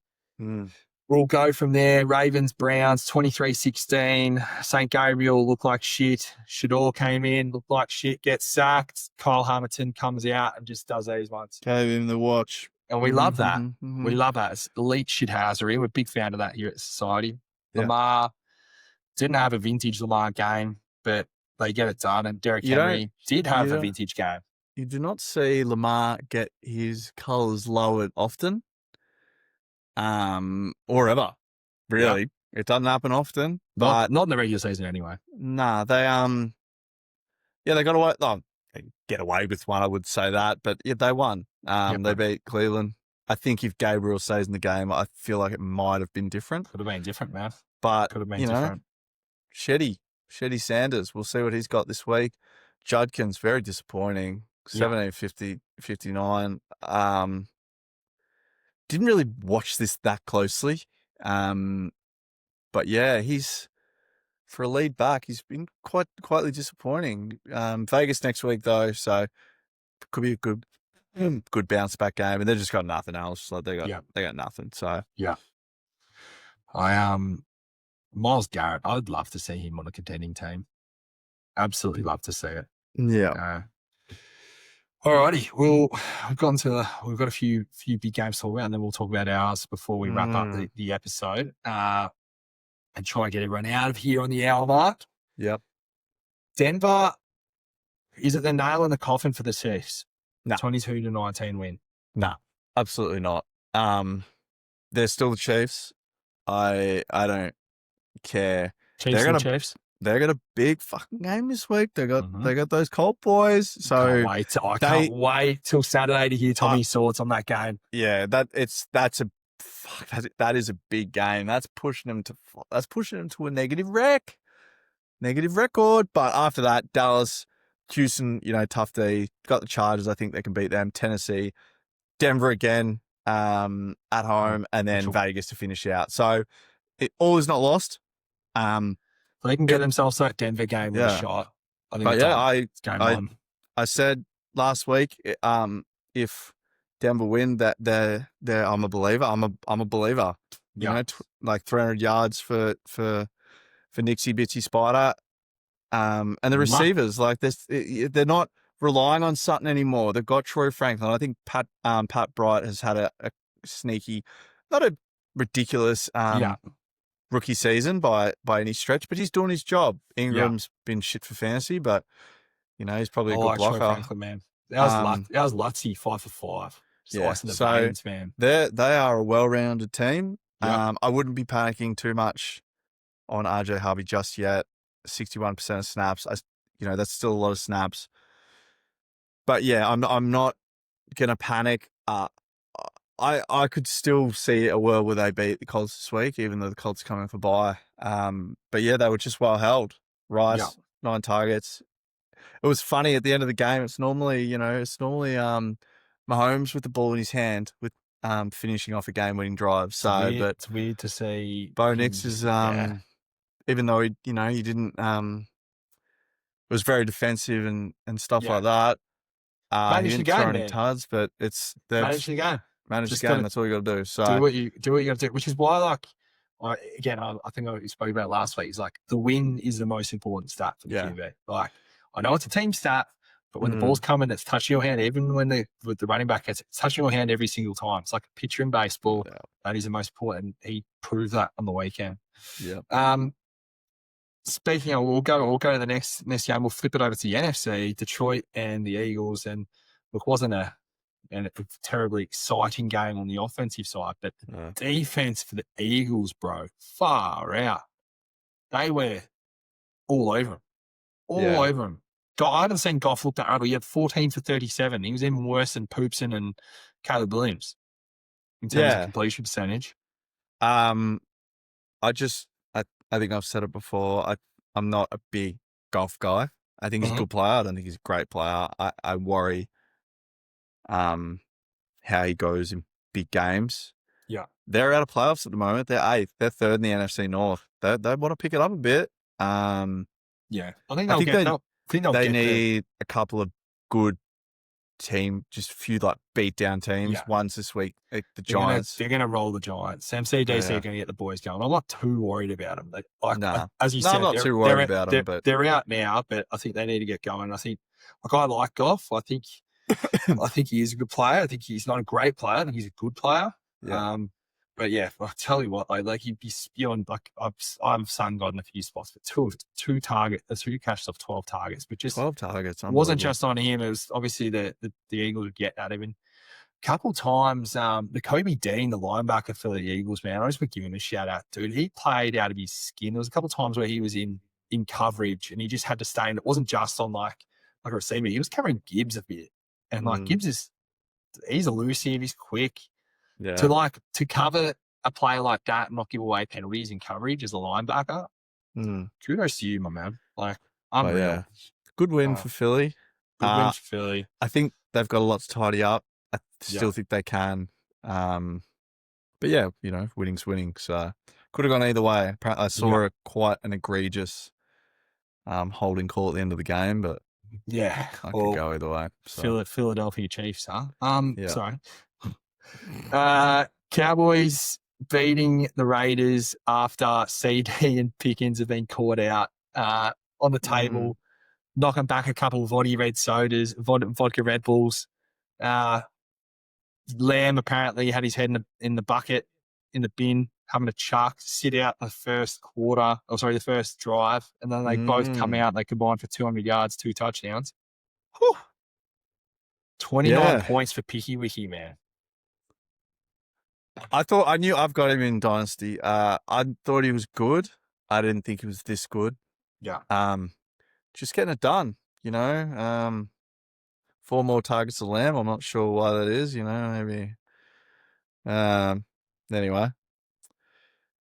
We'll go from there. Ravens, Browns, 23-16. St. Gabriel looked like shit. Shador came in, looked like shit, gets sacked. Kyle Hamilton comes out and just does these ones. Gave him the watch. And we love that. We love that. It's elite shithousery. We're a big fan of that here at Society. Yeah. Lamar didn't have a vintage Lamar game, but they get it done. And Derrick Henry did have a vintage game. You do not see Lamar get his colours lowered often. Or ever, really. It doesn't happen often, but not in the regular season anyway. Nah, they they got away. Oh, they get away with one, I would say that, but yeah, they won. They beat Cleveland. I think if Gabriel stays in the game, I feel like it might have been different. Could have been different, man. But could have been different. Shetty Sanders. We'll see what he's got this week. Judkins, very disappointing. 17-59. Didn't really watch this that closely. But yeah, he's for a lead back, he's been quietly disappointing. Vegas next week though, so could be a good bounce back game, and they just got nothing else. Like they got nothing. So Myles Garrett, I would love to see him on a contending team. Absolutely love to see it. Yeah. Alrighty, we've got a few big games to talk about, and then we'll talk about ours before we wrap up the episode. And try and get everyone out of here on the hour mark. Yep. Denver, is it the nail in the coffin for the Chiefs? No. 22-19 win. No, absolutely not. They're still the Chiefs. I don't care. Chiefs. They got a big fucking game this week. They got those Colt boys. So I can't wait till Saturday to hear Tommy's thoughts on that game. Yeah, that is a big game. That's pushing them to a negative record. But after that, Dallas, Houston, tough D. Got the Chargers. I think they can beat them. Tennessee, Denver again, at home, and then Vegas to finish out. So all is not lost. They can get themselves that Denver game with a shot. I think it's game on. I said last week, if Denver win, that I'm a believer. I'm a believer. You know, 300 yards for Nixie Bitsy Spider. And the receivers, like this, they're not relying on Sutton anymore. They've got Troy Franklin. I think Pat Bright has had a sneaky, not a ridiculous Yeah. rookie season by any stretch, but he's doing his job. Yeah. Ingram's been shit for fantasy, but he's probably I a good like Troy blocker. Franklin, man. That was Lutsy 5 for 5. Just icing the veins, man. They are a well-rounded team. Yeah. I wouldn't be panicking too much on RJ Harvey just yet. 61% of snaps. That's still a lot of snaps. But yeah, I'm not gonna panic. I could still see a world where they beat the Colts this week, even though the Colts are coming for bye. But yeah, they were just well held. Rice, Yeah. 9 targets. It was funny at the end of the game. It's normally Mahomes with the ball in his hand with finishing off a game-winning drive. So, it's weird to see. Bo Nix is even though he didn't was very defensive and stuff like that. He didn't throw any tuds, but Manage the game. Manage the game. That's all you got to do. So do what you got to do, which is why, I think I spoke about it last week. Is like the win is the most important stat for the QB. Like I know it's a team stat, but when the ball's coming, it's touching your hand. Even when the running back gets it's touching your hand every single time. It's like a pitcher in baseball. Yeah. That is the most important. He proved that on the weekend. Yeah. Speaking of, we'll go to the next game. We'll flip it over to the NFC, Detroit and the Eagles. And look, wasn't a terribly exciting game on the offensive side, but the defense for the Eagles, bro, far out. They were all over them. All over him. I haven't seen Goff look that ugly. He had 14 for 37. He was even worse than Poopson and Caleb Williams in terms of completion percentage. I think I've said it before. I'm not a big Goff guy. I think he's a good player. I don't think he's a great player. I worry how he goes in big games. Yeah. They're out of playoffs at the moment. They're 8th. They're 3rd in the NFC North. They want to pick it up a bit. Yeah. I think they need a couple of good team, just a few beat down teams. Yeah. One's this week, the Giants. They're going to roll the Giants. Sam CDC are going to get the boys going. I'm not too worried about them. As you said, I'm not too worried about them. But they're out now, but I think they need to get going. I think I like Goff. I think he is a good player. I think he's not a great player. I think he's a good player. Yeah. But yeah, I'll tell you what, he'd be spewing, I've sun God in a few spots, but two catches off 12 targets, but just 12 targets. It wasn't just on him. It was obviously the Eagles would get at him. And a couple times, the Kobe Dean, the linebacker for the Eagles, man, I just would give him a shout out, dude. He played out of his skin. There was a couple times where he was in coverage and he just had to stay in. It wasn't just on like a receiver. He was covering Gibbs a bit. And Gibbs he's elusive, he's quick. Yeah. To cover a player like that and not give away penalties in coverage as a linebacker, kudos to you, my man. Unreal. Good win for Philly. Good win for Philly. I think they've got a lot to tidy up. I still think they can. But yeah, winning's winning. So could have gone either way. I saw quite an egregious holding call at the end of the game, but I could go either way. So. Philadelphia Chiefs, huh? Sorry. Cowboys beating the Raiders after CD and Pickens have been caught out on the table, knocking back a couple of vodka Red Bulls. Lamb apparently had his head in the bucket, in the bin, having a chuck, sit out the first drive, and then they both come out and they combine for 200 yards, 2 touchdowns. Whew. 29 points for Picky Wicky, man. I knew I've got him in Dynasty. I thought he was good. I didn't think he was this good. Yeah. Just getting it done, 4 more targets to Lamb. I'm not sure why that is, maybe. Anyway.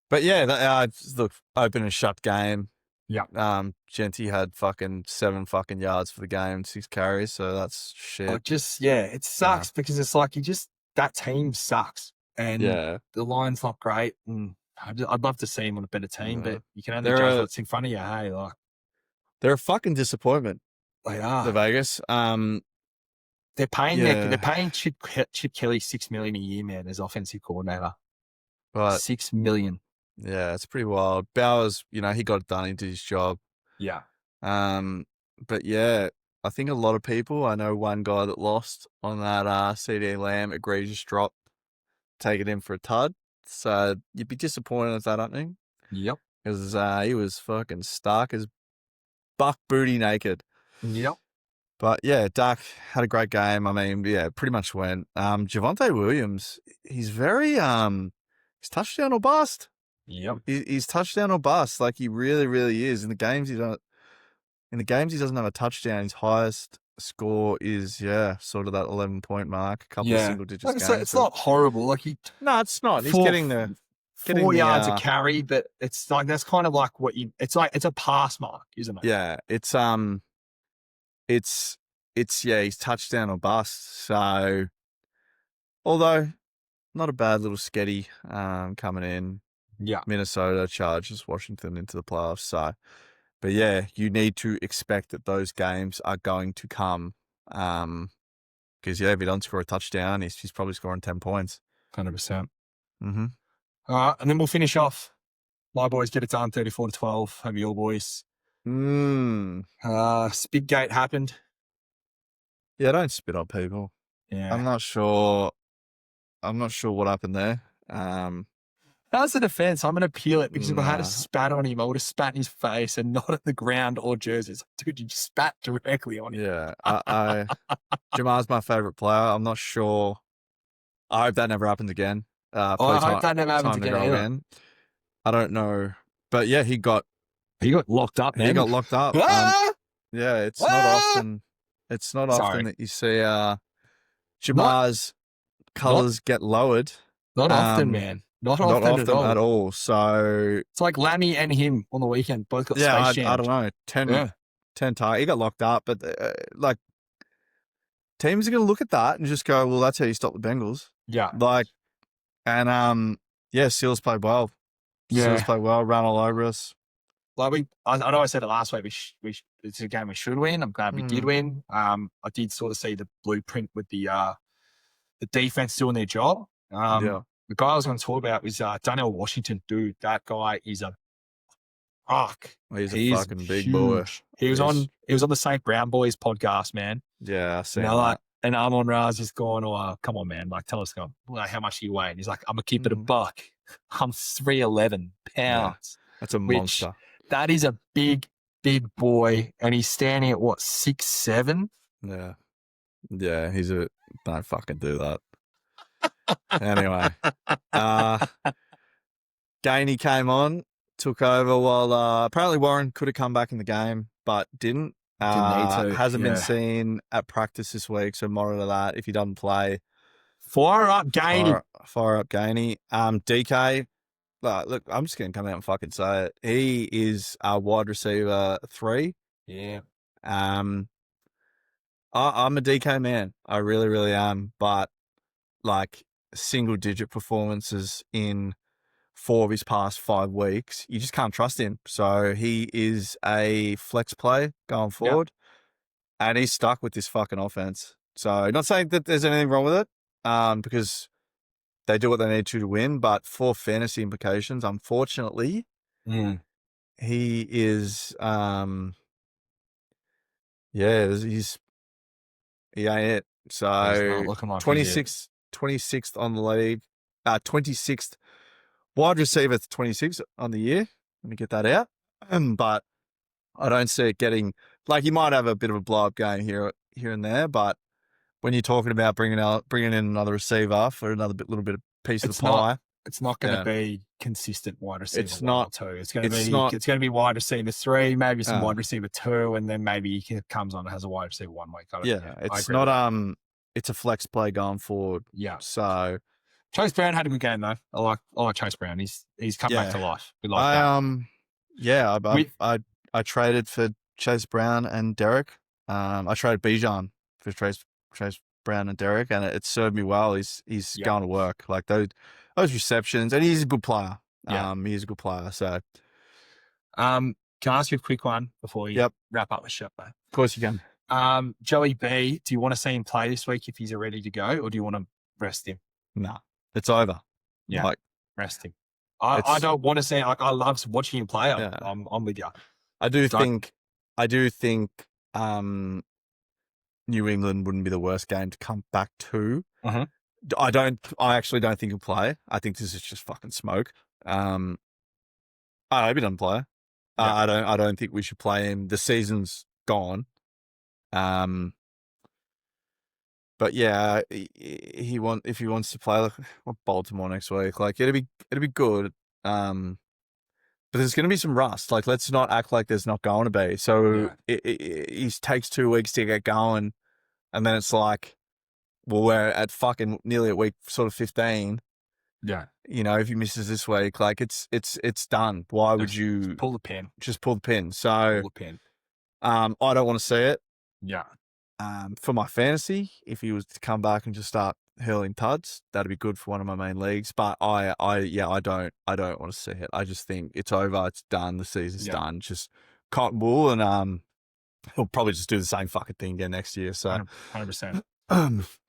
But yeah, look, open and shut game. Yeah. Genty had fucking 7 fucking yards for the game, 6 carries, so that's shit. It sucks because it's like that team sucks. And the line's not great. And I'd love to see him on a better team, but you can only judge what's in front of you. Hey, they're a fucking disappointment. They are. The Vegas. They're paying Chip Kelly $6 million a year, man, as offensive coordinator. Right. $6 million. Yeah, it's pretty wild. Bowers, he got it done. He did his job. Yeah. But yeah, I think a lot of people, I know one guy that lost on that CD Lamb egregious drop, take it in for a tud. So you'd be disappointed if that happening. Yep. Because he was fucking stark as buck booty naked. Yep. But yeah, Dak had a great game. I mean, yeah, pretty much went. Javonte Williams, he's very he's touchdown or bust. Yep. He's touchdown or bust. Like he really, really is. In the games he doesn't have a touchdown. His highest score is sort of that 11-point mark, a couple of single digits Like I games. said, it's not horrible. Like No, it's not. He's Four- getting the 4 yards a carry, but it's like that's kind of like it's a pass mark, isn't it? Yeah, it's he's touchdown or bust. So although not a bad little sketty coming in. Yeah. Minnesota charges Washington into the playoffs. So, but yeah, you need to expect that those games are going to come. Because if he doesn't score a touchdown, he's probably scoring 10 points. 100%. Mm-hmm. All right, and then we'll finish off. My boys get it done, 34-12 over your boys. Spitgate happened. Yeah, don't spit on people. Yeah. I'm not sure what happened there. How's the defense? I'm going to peel it because if I had a Nah. spat on him, I would have spat in his face and not at the ground or jerseys. Dude, you just spat directly on him. Yeah, Jamar's my favorite player. I'm not sure. I hope that never happens again. I hope that never happens time to again go either. I don't know, but yeah, he got locked up, man. He got locked up. Ah! Yeah, it's not often. It's not often Sorry. that you see Jamar's colours get lowered. Not often, man. Not Not often at all. So it's like Lammy and him on the weekend. Both got yeah, space I don't jammed. know. 10 targets. He got locked up, but like teams are going to look at that and just go, well, that's how you stop the Bengals. Yeah. Like, and Seals played well. Seals played well, ran all over us. Like I know I said it last week. It's a game we should win. I'm glad we did win. I did sort of see the blueprint with the defense doing their job. The guy I was going to talk about was Donnell Washington. Dude, that guy is a rock. He's a fucking big boy. He was on the St. Brown Boys podcast, man. Yeah, I see. Like, and Amon Ra's is going, come on, man. Like, tell us, like, how much do you weigh? And he's like, I'm going to keep it a buck. I'm 311 pounds. Yeah, that's a monster. That is a big, big boy. And he's standing at, 6'7"? Yeah. Yeah, don't fucking do that. Anyway. Gainey came on, took over while apparently Warren could have come back in the game, but didn't. Didn't need to. Hasn't been seen at practice this week, so monitor that if he doesn't play. Fire up Gainey. Fire up Gainey. DK, look, I'm just going to come out and fucking say it. He is a wide receiver 3. Yeah. I'm a DK man. I really, really am. But like single-digit performances in 4 of his past 5 weeks, you just can't trust him. So he is a flex play going forward, and he's stuck with this fucking offense. So not saying that there's anything wrong with it, because they do what they need to win, but for fantasy implications, unfortunately, he is, he ain't it. So 26th on the league, 26th wide receiver, 26th on the year. Let me get that out. But I don't see it getting, like, you might have a bit of a blow up game here and there, but when you're talking about bringing in another receiver for another little bit of piece of the pie, it's not going to be consistent wide receiver. It's not 2. It's going to be wide receiver 3, maybe some wide receiver 2, and then maybe he comes on and has a wide receiver 1 week. It's not it's a flex play going forward. Yeah. So Chase Brown had a good game though. I like Chase Brown. He's come back to life. We like that. I traded for Chase Brown and Derek. I traded Bijan for Chase Brown and Derek, and it served me well. He's going to work. Like those receptions, and he's a good player. He's a good player. So, can I ask you a quick one before you wrap up the show? Of course you can. Joey B, do you want to see him play this week if he's ready to go, or do you want to rest him? No, it's over. Yeah, rest him. I don't want to see. I love watching him play. I'm with you. I do think New England wouldn't be the worst game to come back to. Uh-huh. I actually don't think he'll play. I think this is just fucking smoke. I hope he doesn't play. Yeah. I don't think we should play him. The season's gone. But yeah, if he wants to play like Baltimore next week, like it'll be good. But there's going to be some rust. Like, let's not act like there's not going to be. So it takes 2 weeks to get going, and then it's like, well, we're at fucking nearly at week sort of 15. Yeah. You know, if he misses this week, like it's done. Why would you pull the pin? just pull the pin? So Pull the pin. I don't want to see it. Yeah. For my fantasy, if he was to come back and just start hurling tuds, that'd be good for one of my main leagues. But I don't want to see it. I just think it's over. It's done. The season's done. Just cotton wool, and he'll probably just do the same fucking thing again next year. So 100%.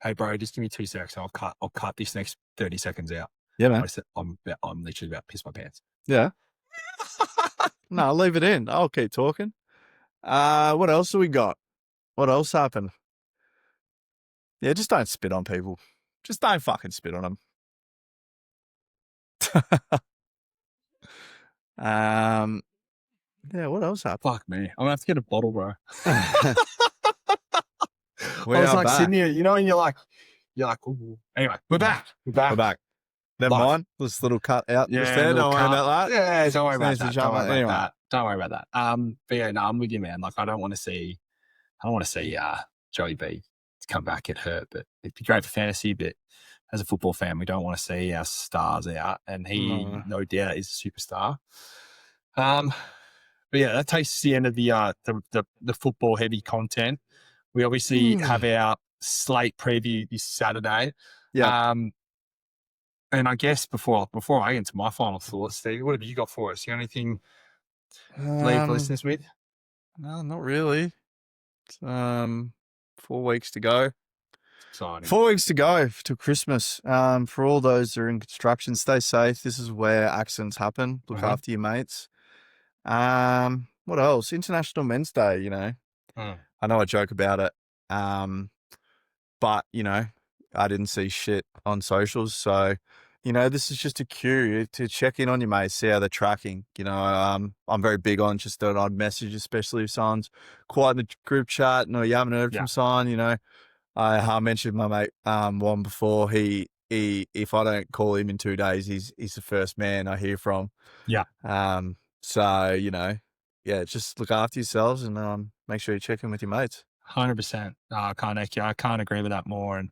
Hey, bro, just give me 2 seconds. I'll cut this next 30 seconds out. Yeah, man. I'm literally about to piss my pants. Yeah. No, leave it in. I'll keep talking. What else have we got? What else happened? Yeah, just don't spit on people. Just don't fucking spit on them. Yeah, what else happened? Fuck me. I'm going to have to get a bottle, bro. We I was are like back. sitting here, you know, and you're like, ooh. Anyway, we're back. We're back. Never Live. mind. This little cut out just Yeah, there. little Don't worry cut. about that. Yeah, don't worry about Snazzy that. jump Don't worry about anyway. that. Don't worry about that. But yeah, no, I'm with you, man. Like, I don't want to see Joey B to come back get hurt, but it'd be great for fantasy. But as a football fan, we don't want to see our stars out, and he, no doubt, is a superstar. But yeah, that takes us to the end of the football heavy content. We obviously have our slate preview this Saturday. Yeah. And I guess before I get into my final thoughts, Stevie, what have you got for us? You got anything to leave the listeners with? No, not really. 4 weeks to go. Exciting. 4 weeks to go to Christmas. For all those that are in construction, stay safe. This is where accidents happen. Look after your mates. What else? International Men's Day, you know. I know I joke about it. But, you know, I didn't see shit on socials. So, you know, this is just a cue to check in on your mates, see how they're tracking. You know, I'm very big on just an odd message, especially if someone's quiet in the group chat and you haven't heard from someone, you know. I mentioned my mate Juan before. He if I don't call him in 2 days, he's the first man I hear from. Yeah. So, you know, yeah, just look after yourselves and make sure you check in with your mates. 100%. I can't agree with that more. And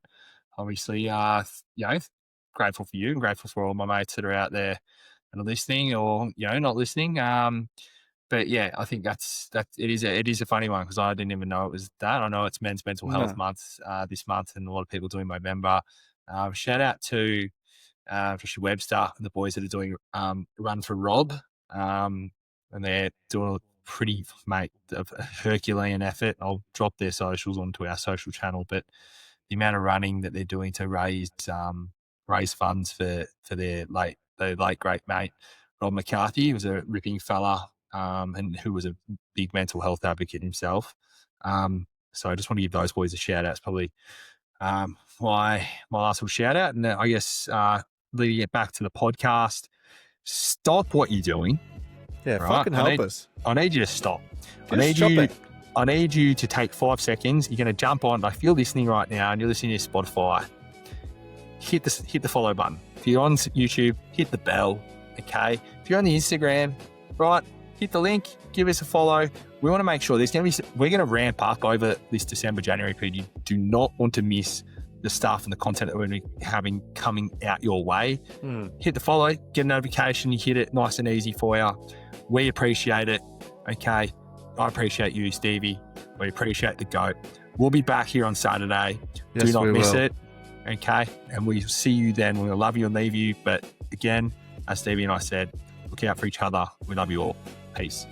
obviously, you know, grateful for you and grateful for all my mates that are out there and are listening or, you know, not listening. But yeah, I think it is a funny one because I didn't even know it was that. I know it's Men's Mental Health Month this month, and a lot of people doing Movember. Shout out to Trisha Webster and the boys that are doing Run for Rob, and they're doing a pretty a Herculean effort. I'll drop their socials onto our social channel, but the amount of running that they're doing to raise funds for their late great mate Rob McCarthy. He was a ripping fella. And who was a big mental health advocate himself. So I just want to give those boys a shout out. It's probably my last little shout out. And I guess leading it back to the podcast, stop what you're doing. Yeah, right? Fucking help us. I need you to stop. Just I need you to take 5 seconds. You're going to jump on. If you're listening right now and you're listening to Spotify, hit the follow button. If you're on YouTube, hit the bell. Okay. If you're on the Instagram, right, hit the link, give us a follow. We want to make sure we're going to ramp up over this December, January period. You do not want to miss the stuff and the content that we're going to be having coming out your way. Hit the follow, get a notification, you hit it, nice and easy for you. We appreciate it. Okay. I appreciate you, Stevie. We appreciate the GOAT. We'll be back here on Saturday. Yes, do not miss will. it. Okay. And we see you then. We'll love you and leave you. But again, as Stevie and I said, look out for each other. We love you all. Peace.